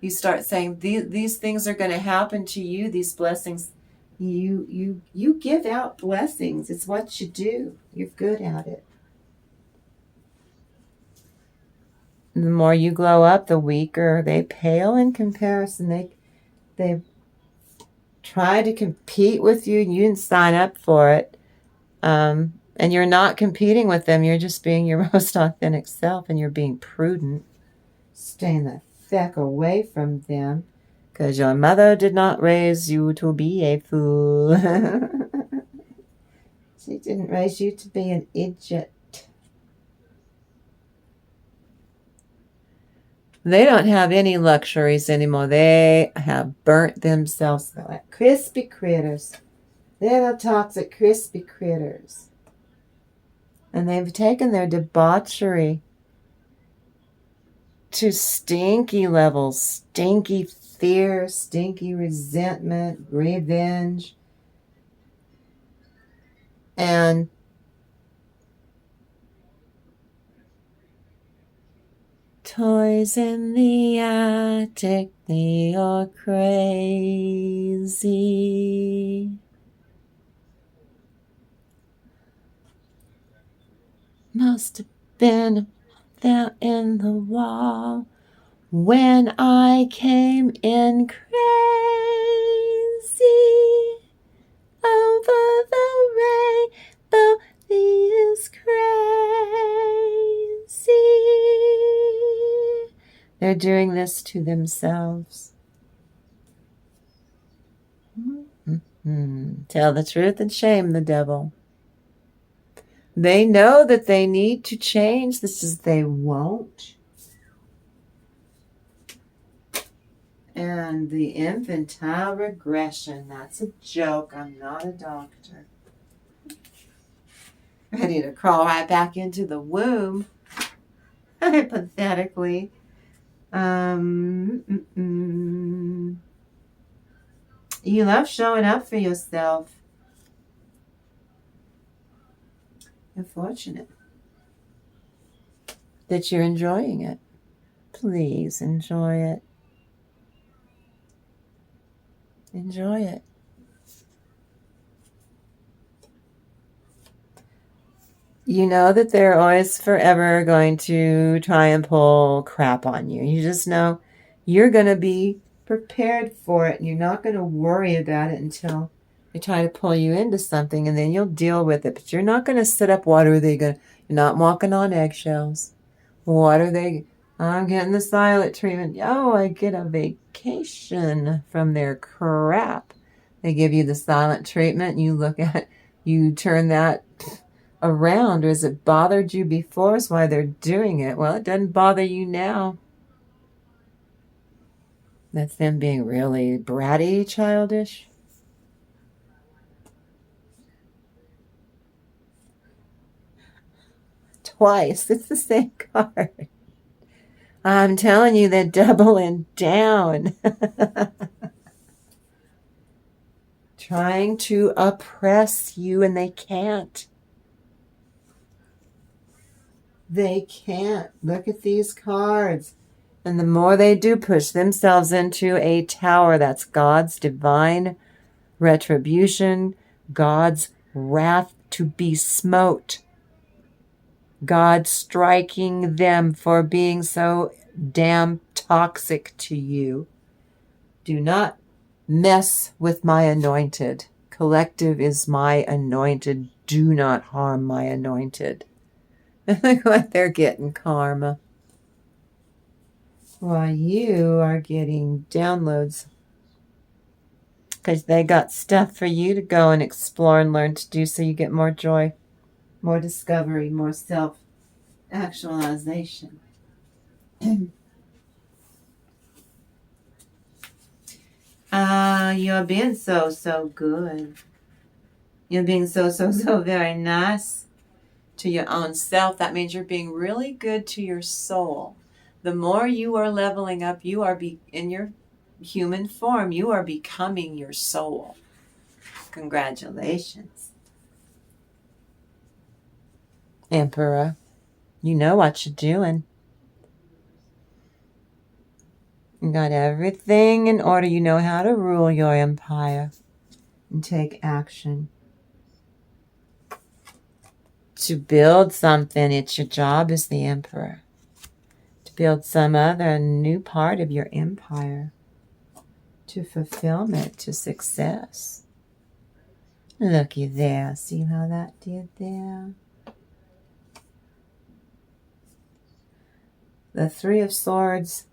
You start saying these things are going to happen to you, these blessings. You give out blessings. It's what you do. You're good at it. The more you glow up, the weaker they pale in comparison. They try to compete with you. You didn't sign up for it. And you're not competing with them. You're just being your most authentic self, and you're being prudent. Staying the feck away from them, because your mother did not raise you to be a fool. She didn't raise you to be an idiot. They don't have any luxuries anymore. They have burnt themselves. They're like crispy critters. Little toxic crispy critters. And they've taken their debauchery to stinky levels. Stinky fear, stinky resentment, revenge. And toys in the attic, they are crazy. Must have been there in the wall when I came in crazy over the rainbow. Is crazy. They're doing this to themselves. Tell the truth and shame the devil. They know that they need to change. This is they won't. And the infantile regression. That's a joke. I'm not a doctor. Ready to crawl right back into the womb. Hypothetically. You love showing up for yourself. You're fortunate that you're enjoying it. Please enjoy it. Enjoy it. You know that they're always forever going to try and pull crap on you. You just know you're going to be prepared for it and you're not going to worry about it until they try to pull you into something, and then you'll deal with it. But you're not going to sit up, what are they going to, you're not walking on eggshells. What are they, I'm getting the silent treatment. Oh, I get a vacation from their crap. They give you the silent treatment and you look at, you turn that around. Or has it bothered you before? Is why they're doing it. Well, it doesn't bother you now. That's them being really bratty, childish. Twice. It's the same card. I'm telling you, they're doubling down. Trying to oppress you, and they can't. They can't. Look at these cards. And the more they do push themselves into a tower, that's God's divine retribution, God's wrath to be smote. God striking them for being so damn toxic to you. Do not mess with my anointed. Collective is my anointed. Do not harm my anointed. Look what they're getting, karma. while you are getting downloads. Because they got stuff for you to go and explore and learn to do, so you get more joy, more discovery, more self-actualization. You're being so good. You're being so very nice to your own self. That means you're being really good to your soul. The more you are leveling up, you are in your human form, you are becoming your soul. Congratulations. Emperor, you know what you're doing. You got everything in order. You know how to rule your empire and take action. To build something, it's your job as the emperor. To build some other new part of your empire. To fulfillment, to success. Looky there. See how that did there? The Three of Swords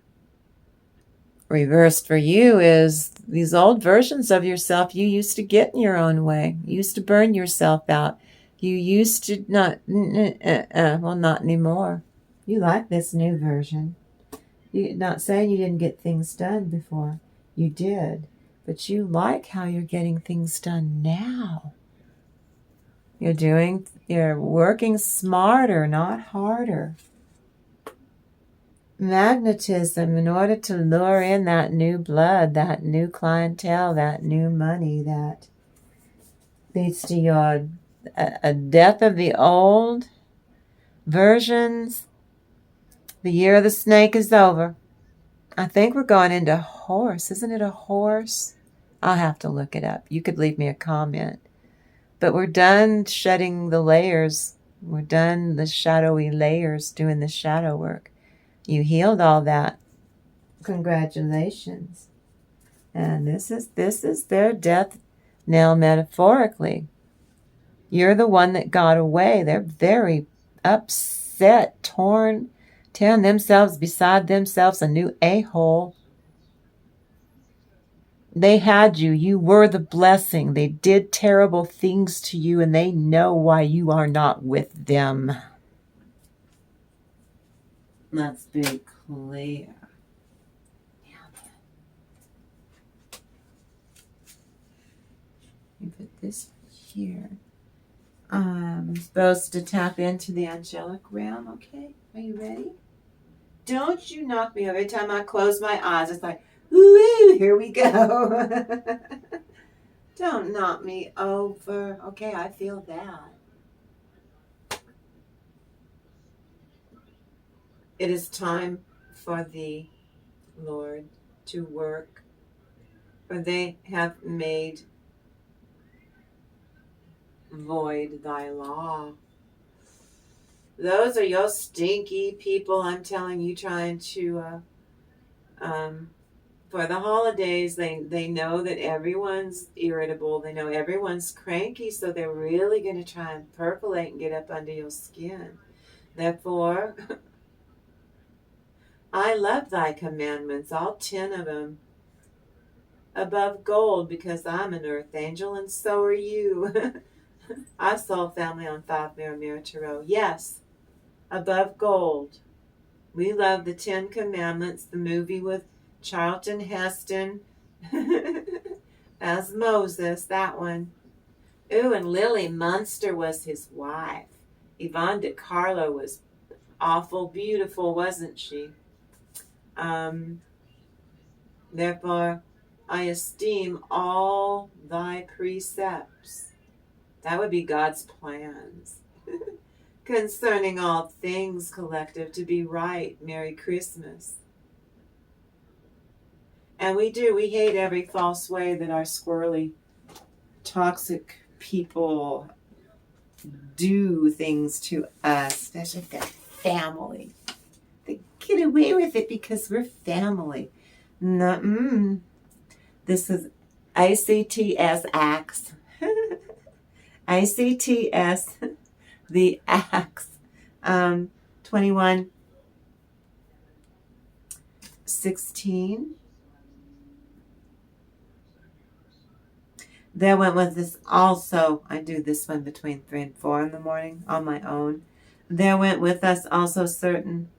reversed for you is these old versions of yourself you used to get in your own way. You used to burn yourself out. You used to not, well, not anymore. You like this new version. You're not saying you didn't get things done before. You did. But you like how you're getting things done now. You're working smarter, not harder. Magnetism in order to lure in that new blood, that new clientele, that new money that leads to your a death of the old versions. The year of the snake is over. I think we're going into horse. Isn't it a horse? I'll have to look it up. You could leave me a comment. But we're done shedding the layers. We're done the shadowy layers, doing the shadow work. You healed all that. Congratulations. And this is their death knell metaphorically. You're the one that got away. They're very upset, tearing themselves beside themselves, a new a-hole. They had you. You were the blessing. They did terrible things to you, and they know why you are not with them. Let's be clear. You put this here. I'm supposed to tap into the angelic realm, okay? Are you ready? Don't you knock me over. Every time I close my eyes, it's like, ooh, here we go. Don't knock me over. Okay, I feel that. It is time for the Lord to work, for they have made void thy law. Those are your stinky people, I'm telling you, trying to, for the holidays, they know that everyone's irritable. They know everyone's cranky, so they're really going to try and percolate and get up under your skin. Therefore, I love thy commandments, all 10 of them, above gold, because I'm an earth angel, and so are you. I saw family on 5 Mirror Tarot. Yes, above gold. We love the 10 Commandments, the movie with Charlton Heston as Moses, that one. Ooh, and Lily Munster was his wife. Yvonne DiCarlo was awful beautiful, wasn't she? Therefore, I esteem all thy precepts. That would be God's plans. Concerning all things, collective, to be right. Merry Christmas. And we hate every false way that our squirrely, toxic people do things to us, especially their family. They get away with it because we're family. This is ACTS Axe. ACTS, the Axe. 21. 16. There went with this also, I do this one between 3 and 4 in the morning on my own. There went with us also certain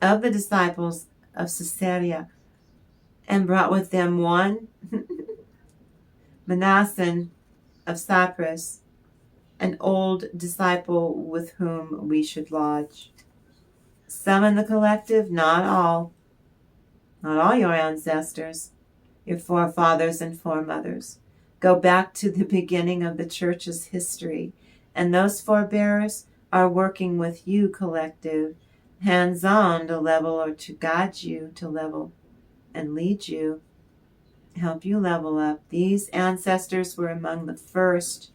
of the disciples of Caesarea, and brought with them one Manasseh of Cyprus, an old disciple with whom we should lodge. Some in the collective, not all your ancestors, your forefathers and foremothers. Go back to the beginning of the church's history, and those forebears are working with you, collective, hands-on to level or to guide you to level and lead you, help you level up. These ancestors were among the first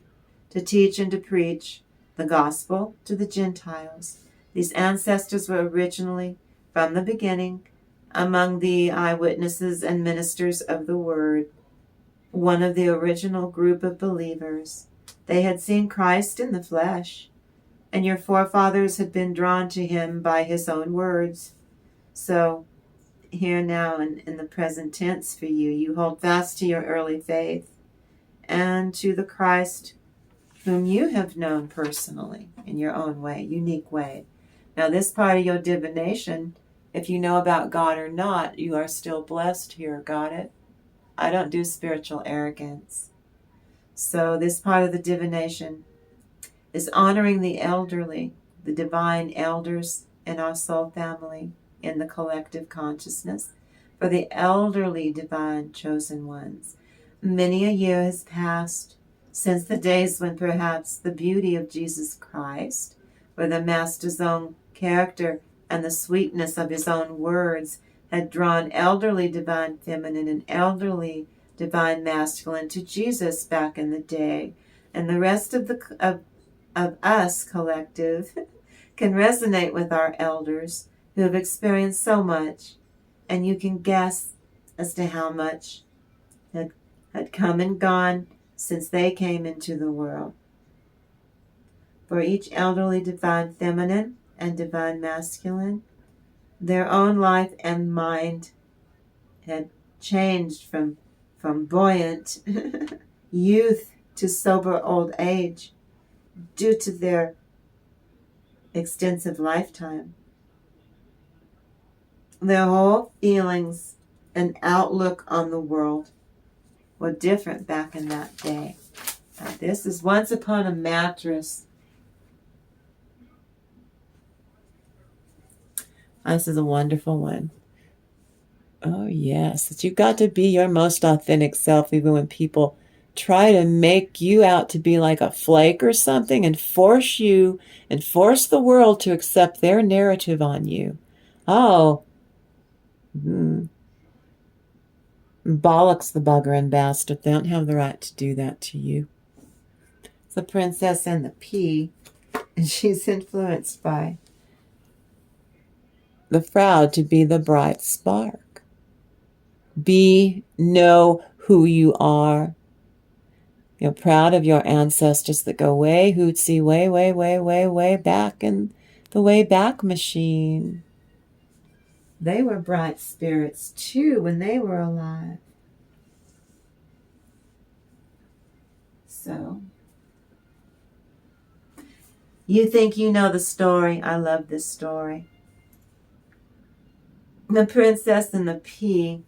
to teach and to preach the gospel to the Gentiles. These ancestors were originally, from the beginning, among the eyewitnesses and ministers of the word, one of the original group of believers. They had seen Christ in the flesh, and your forefathers had been drawn to him by his own words. So, here now in the present tense for you, you hold fast to your early faith and to the Christ whom you have known personally in your own way, unique way. Now, this part of your divination, if you know about God or not, you are still blessed here. Got it? I don't do spiritual arrogance. So this part of the divination is honoring the elderly, the divine elders in our soul family, in the collective consciousness, for the elderly divine chosen ones. Many a year has passed since the days when perhaps the beauty of Jesus Christ, or the Master's own character and the sweetness of his own words had drawn elderly divine feminine and elderly divine masculine to Jesus back in the day. And the rest of us collective can resonate with our elders who have experienced so much, and you can guess as to how much had come and gone since they came into the world. For each elderly divine feminine and divine masculine, their own life and mind had changed from buoyant youth to sober old age due to their extensive lifetime. Their whole feelings and outlook on the world were different back in that day. Now, this is once upon a mattress. This is a wonderful one. Oh, yes. That you've got to be your most authentic self, even when people try to make you out to be like a flake or something and force you and force the world to accept their narrative on you. Oh, bollocks the bugger and bastard. They don't have the right to do that to you. It's the Princess and the Pea, and she's influenced by the proud to be the bright spark. Know who you are. You're proud of your ancestors that go way hootsy, way back in the way back machine. They were bright spirits too when they were alive. So, you think you know the story. I love this story. The Princess and the Pea.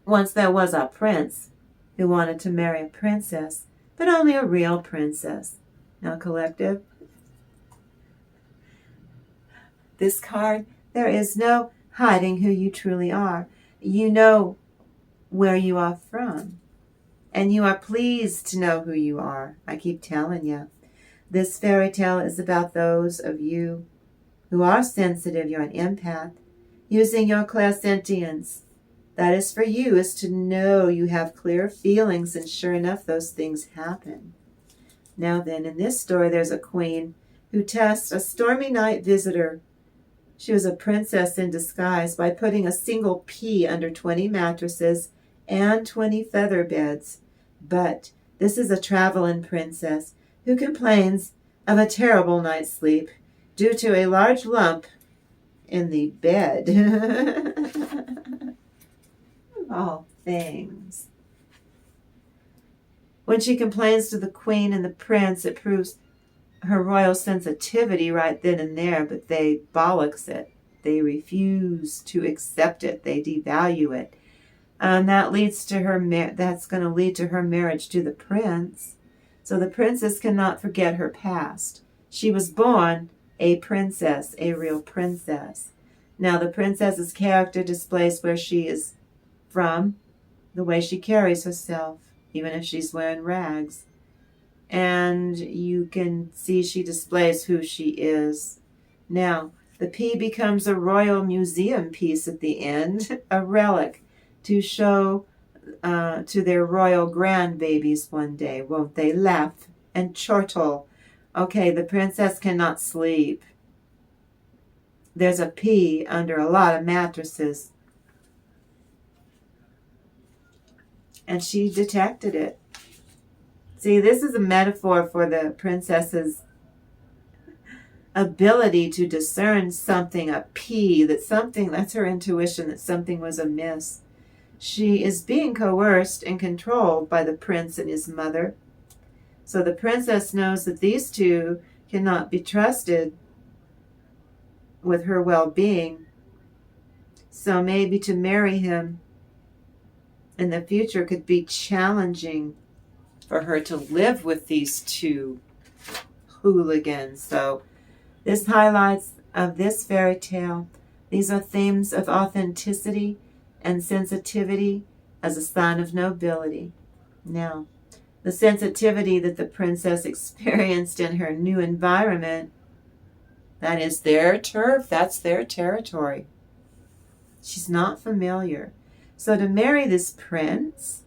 Once there was a prince who wanted to marry a princess, but only a real princess. Now, collective, this card, there is no hiding who you truly are. You know where you are from, and you are pleased to know who you are. I keep telling you. This fairy tale is about those of you who are sensitive, you're an empath, using your clairsentience. That is for you, is to know you have clear feelings, and sure enough, those things happen. Now then, in this story, there's a queen who tests a stormy night visitor. She was a princess in disguise by putting a single pea under 20 mattresses and 20 feather beds. But this is a traveling princess who complains of a terrible night's sleep due to a large lump in the bed. Of all things. When she complains to the queen and the prince, it proves her royal sensitivity right then and there, but they bollocks it. They refuse to accept it. They devalue it. And that leads to her. That's going to lead to her marriage to the prince. So the princess cannot forget her past. She was born a princess, a real princess. Now the princess's character displays where she is from, the way she carries herself, even if she's wearing rags. And you can see she displays who she is. Now, the P becomes a royal museum piece at the end, a relic to show to their royal grandbabies one day. Won't they laugh and chortle? Okay, the princess cannot sleep. There's a P under a lot of mattresses. And she detected it. See, this is a metaphor for the princess's ability to discern something, a P, that's her intuition, that something was amiss. She is being coerced and controlled by the prince and his mother. So the princess knows that these two cannot be trusted with her well-being. So maybe to marry him in the future could be challenging for her to live with these two hooligans. So this highlights of this fairy tale. These are themes of authenticity and sensitivity as a sign of nobility. Now, the sensitivity that the princess experienced in her new environment, that is their turf, that's their territory. She's not familiar. So to marry this prince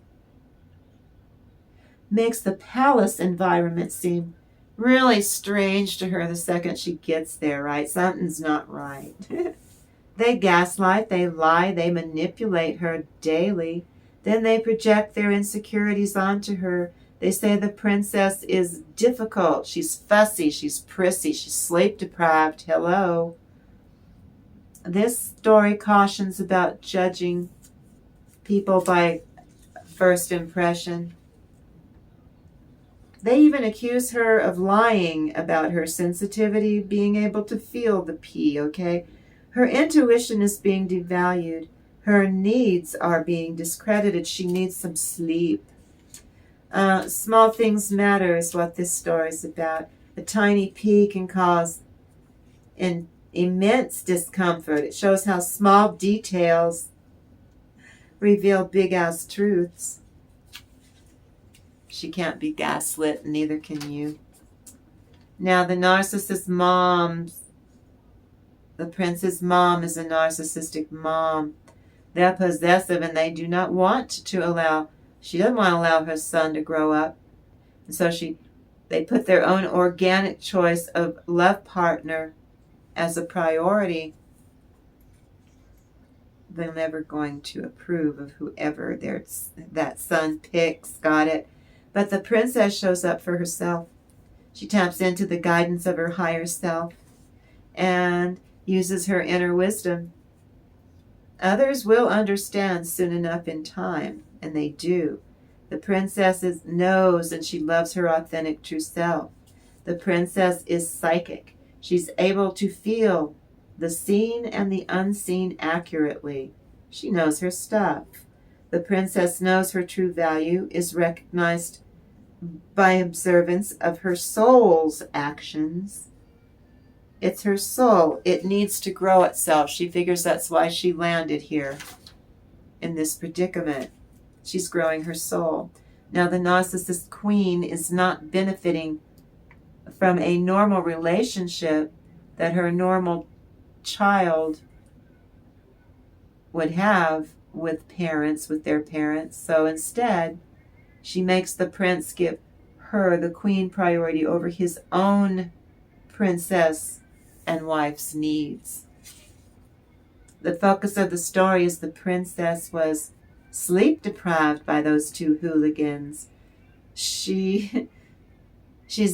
makes the palace environment seem really strange to her the second she gets there, right? Something's not right. They gaslight, they lie, they manipulate her daily. Then they project their insecurities onto her. They say the princess is difficult, she's fussy, she's prissy, she's sleep-deprived. Hello. This story cautions about judging people by first impression. They even accuse her of lying about her sensitivity, being able to feel the P, okay? Her intuition is being devalued. Her needs are being discredited. She needs some sleep. Small things matter is what this story is about. A tiny P can cause immense discomfort. It shows how small details reveal big-ass truths. She can't be gaslit, neither can you. Now, the narcissist moms, the prince's mom is a narcissistic mom. They're possessive and they do not want to allow, she doesn't want to allow her son to grow up. And so they put their own organic choice of love partner as a priority. They're never going to approve of whoever that son picks, got it? But the princess shows up for herself. She taps into the guidance of her higher self and uses her inner wisdom. Others will understand soon enough in time, and they do. The princess knows and she loves her authentic true self. The princess is psychic. She's able to feel the seen and the unseen accurately. She knows her stuff. The princess knows her true value is recognized by observance of her soul's actions. It's her soul. It needs to grow itself. She figures that's why she landed here in this predicament. She's growing her soul. Now, the narcissist queen is not benefiting from a normal relationship that her normal child would have with their parents. So instead, she makes the prince give her, the queen, priority over his own princess and wife's needs. The focus of the story is the princess was sleep deprived by those two hooligans. She's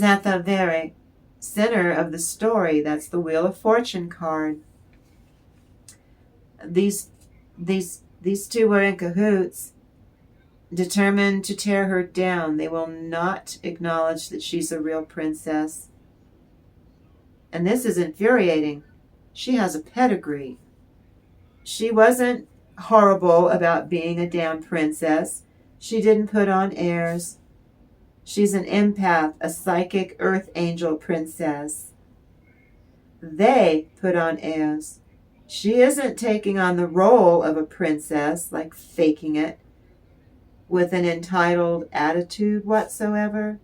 at the very center of the story. That's the Wheel of Fortune card. these two were in cahoots, determined to tear her down. They will not acknowledge that she's a real princess. And this is infuriating. She has a pedigree. She wasn't horrible about being a damn princess. She didn't put on airs. She's an empath, a psychic earth angel princess. They put on airs. She isn't taking on the role of a princess, like faking it, with an entitled attitude whatsoever.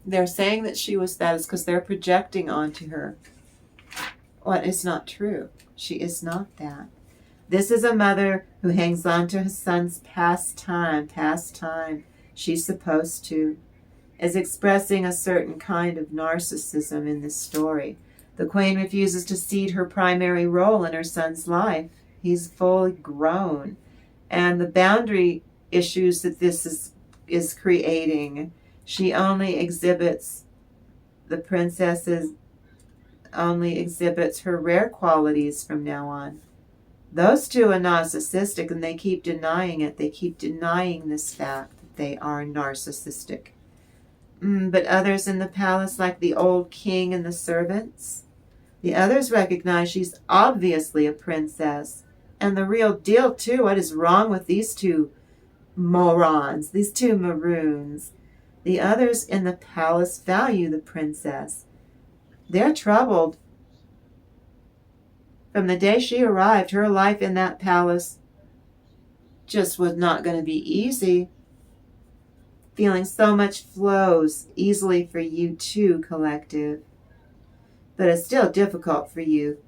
They're saying that she was that is because they're projecting onto her what is not true. She is not that. This is a mother who hangs on to her son's past time. She's supposed to, is expressing a certain kind of narcissism in this story. The queen refuses to cede her primary role in her son's life. He's fully grown. And the boundary issues that this is creating, the princess only exhibits her rare qualities from now on. Those two are narcissistic, and they keep denying it. They keep denying this fact that they are narcissistic. But others in the palace, like the old king and the servants, the others recognize she's obviously a princess. And the real deal, too, what is wrong with these two morons, these two maroons? The others in the palace value the princess. They're troubled. From the day she arrived, her life in that palace just was not going to be easy. Feeling so much flows easily for you too, collective. But it's still difficult for you.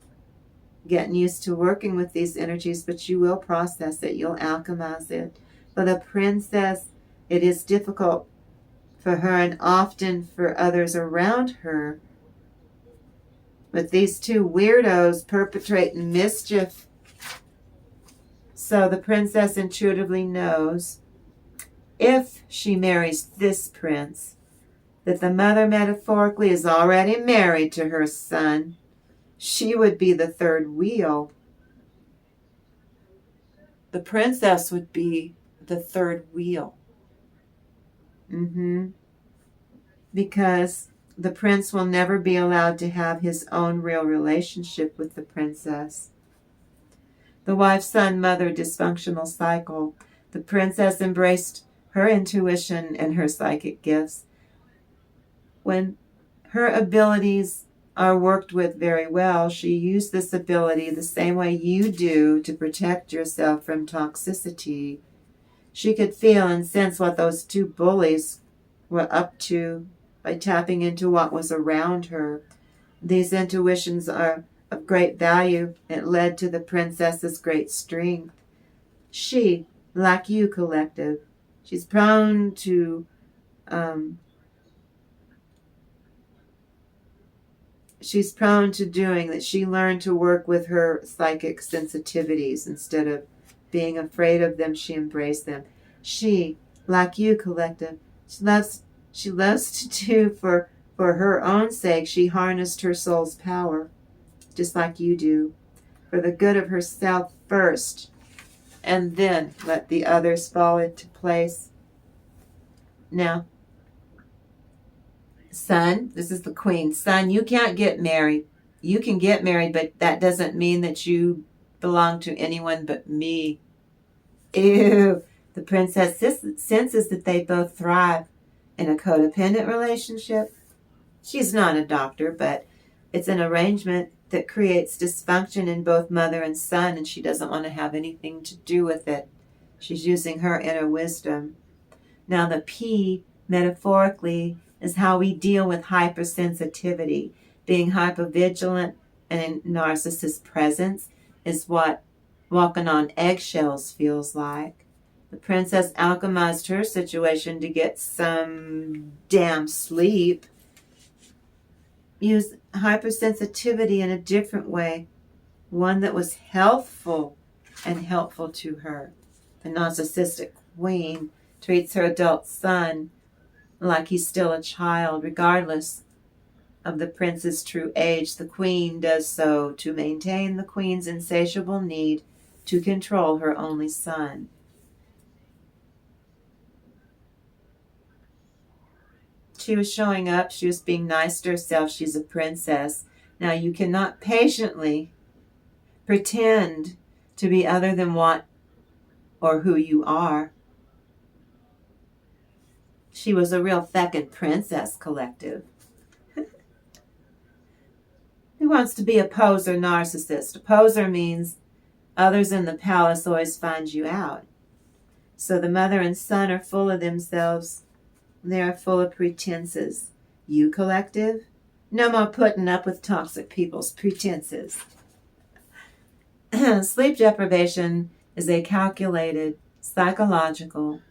Getting used to working with these energies, but you will process it. You'll alchemize it. For the princess, it is difficult for her and often for others around her. With these two weirdos perpetrating mischief. So the princess intuitively knows, if she marries this prince, that the mother metaphorically is already married to her son. She would be the third wheel. The princess would be the third wheel. Because the prince will never be allowed to have his own real relationship with the princess. The wife-son-mother dysfunctional cycle. The princess embraced her intuition and her psychic gifts. When her abilities are worked with very well, she used this ability the same way you do to protect yourself from toxicity. She could feel and sense what those two bullies were up to by tapping into what was around her. These intuitions are of great value. It led to the princess's great strength. She, like you, collective, she's prone to doing that. She learned to work with her psychic sensitivities. Instead of being afraid of them, she embraced them. She, like you, collective, she loves to do for her own sake. She harnessed her soul's power, just like you do, for the good of herself first, and then let the others fall into place. Now, son, this is the queen. Son, you can't get married. You can get married, but that doesn't mean that you belong to anyone but me. Ew. The princess senses that they both thrive in a codependent relationship. She's not a doctor, but it's an arrangement that creates dysfunction in both mother and son, and she doesn't want to have anything to do with it. She's using her inner wisdom. Now the P, metaphorically, is how we deal with hypersensitivity. Being hypervigilant and in narcissist presence is what walking on eggshells feels like. The princess alchemized her situation to get some damn sleep. Use hypersensitivity in a different way, one that was healthful and helpful to her. The narcissistic queen treats her adult son like he's still a child, regardless of the prince's true age, the queen does so to maintain the queen's insatiable need to control her only son. She was showing up. She was being nice to herself. She's a princess. Now, you cannot patiently pretend to be other than what or who you are. She was a real feckin' princess collective. Who wants to be a poser narcissist? A poser means others in the palace always find you out. So the mother and son are full of themselves. They are full of pretenses. You collective? No more putting up with toxic people's pretenses. Sleep deprivation is a calculated, psychological,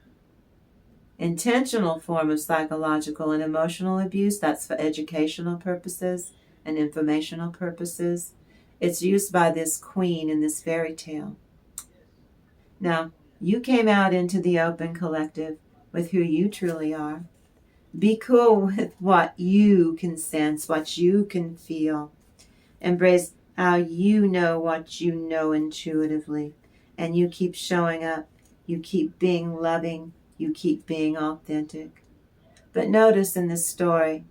intentional form of psychological and emotional abuse. That's for educational purposes and informational purposes. It's used by this queen in this fairy tale. Now, you came out into the open, collective, with who you truly are. Be cool with what you can sense, what you can feel. Embrace how you know what you know intuitively. And you keep showing up. You keep being loving. You keep being authentic. But notice in this story,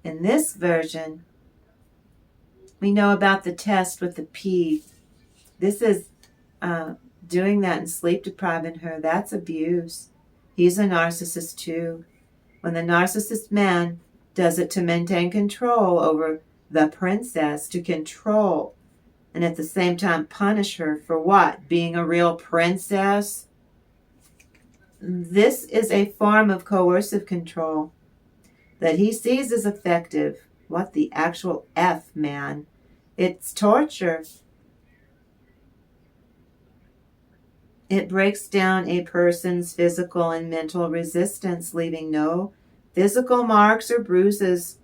in this version, we know about the test with the P. This is doing that and sleep depriving her. That's abuse. He's a narcissist too. When the narcissist man does it to maintain control over the princess, to control, and at the same time punish her for what? Being a real princess? This is a form of coercive control that he sees as effective. What the actual F, man? It's torture. It breaks down a person's physical and mental resistance, leaving no physical marks or bruises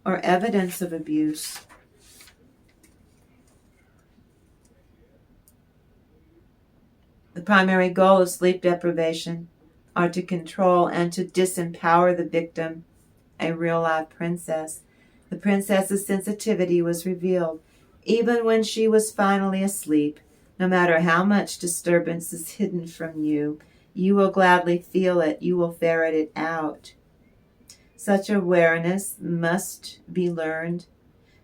or evidence of abuse. The primary goal of sleep deprivation are to control and to disempower the victim, a real-life princess. The princess's sensitivity was revealed even when she was finally asleep. No matter how much disturbance is hidden from you, you will gladly feel it. You will ferret it out. Such awareness must be learned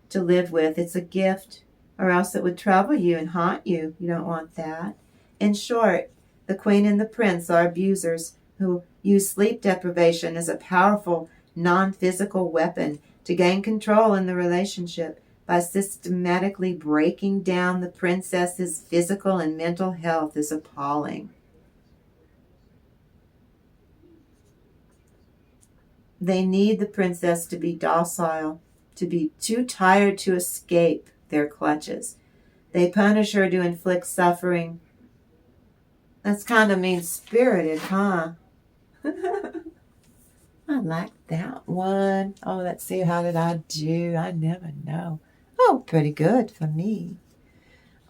to live with. It's a gift, or else it would trouble you and haunt you. You don't want that. In short, the queen and the prince are abusers who use sleep deprivation as a powerful, non-physical weapon to gain control in the relationship by systematically breaking down the princess's physical and mental health is appalling. They need the princess to be docile, to be too tired to escape their clutches. They punish her to inflict suffering. That's kind of mean-spirited, huh? I like that one. Oh, let's see, how did I do? I never know. Oh, pretty good for me.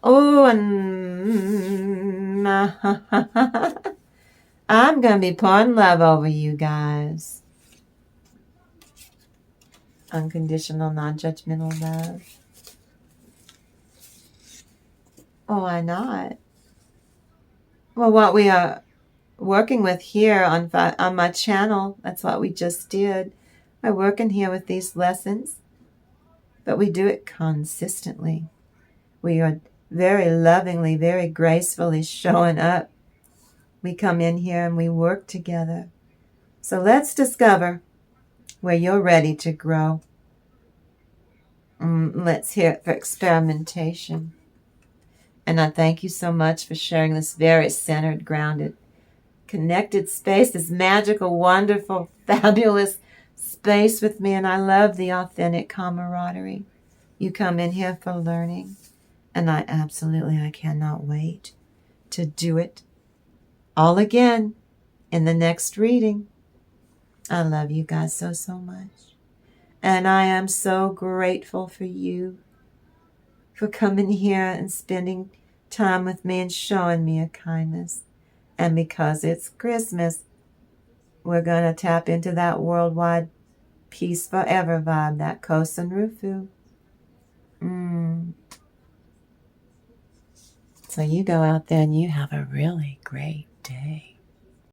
Oh, and I'm going to be pouring love over you guys. Unconditional, non-judgmental love. Oh, why not? Well, what we are working with here on my channel, that's what we just did. We're working here with these lessons, but we do it consistently. We are very lovingly, very gracefully showing up. We come in here and we work together. So let's discover where you're ready to grow. Let's hear it for experimentation. And I thank you so much for sharing this very centered, grounded, connected space, this magical, wonderful, fabulous space with me. And I love the authentic camaraderie. You come in here for learning. And I cannot wait to do it all again in the next reading. I love you guys so, so much. And I am so grateful for you for coming here and spending time with me and showing me a kindness. And because it's Christmas, we're going to tap into that worldwide Peace forever vibe, that Kosen Rufu. So you go out there and you have a really great day.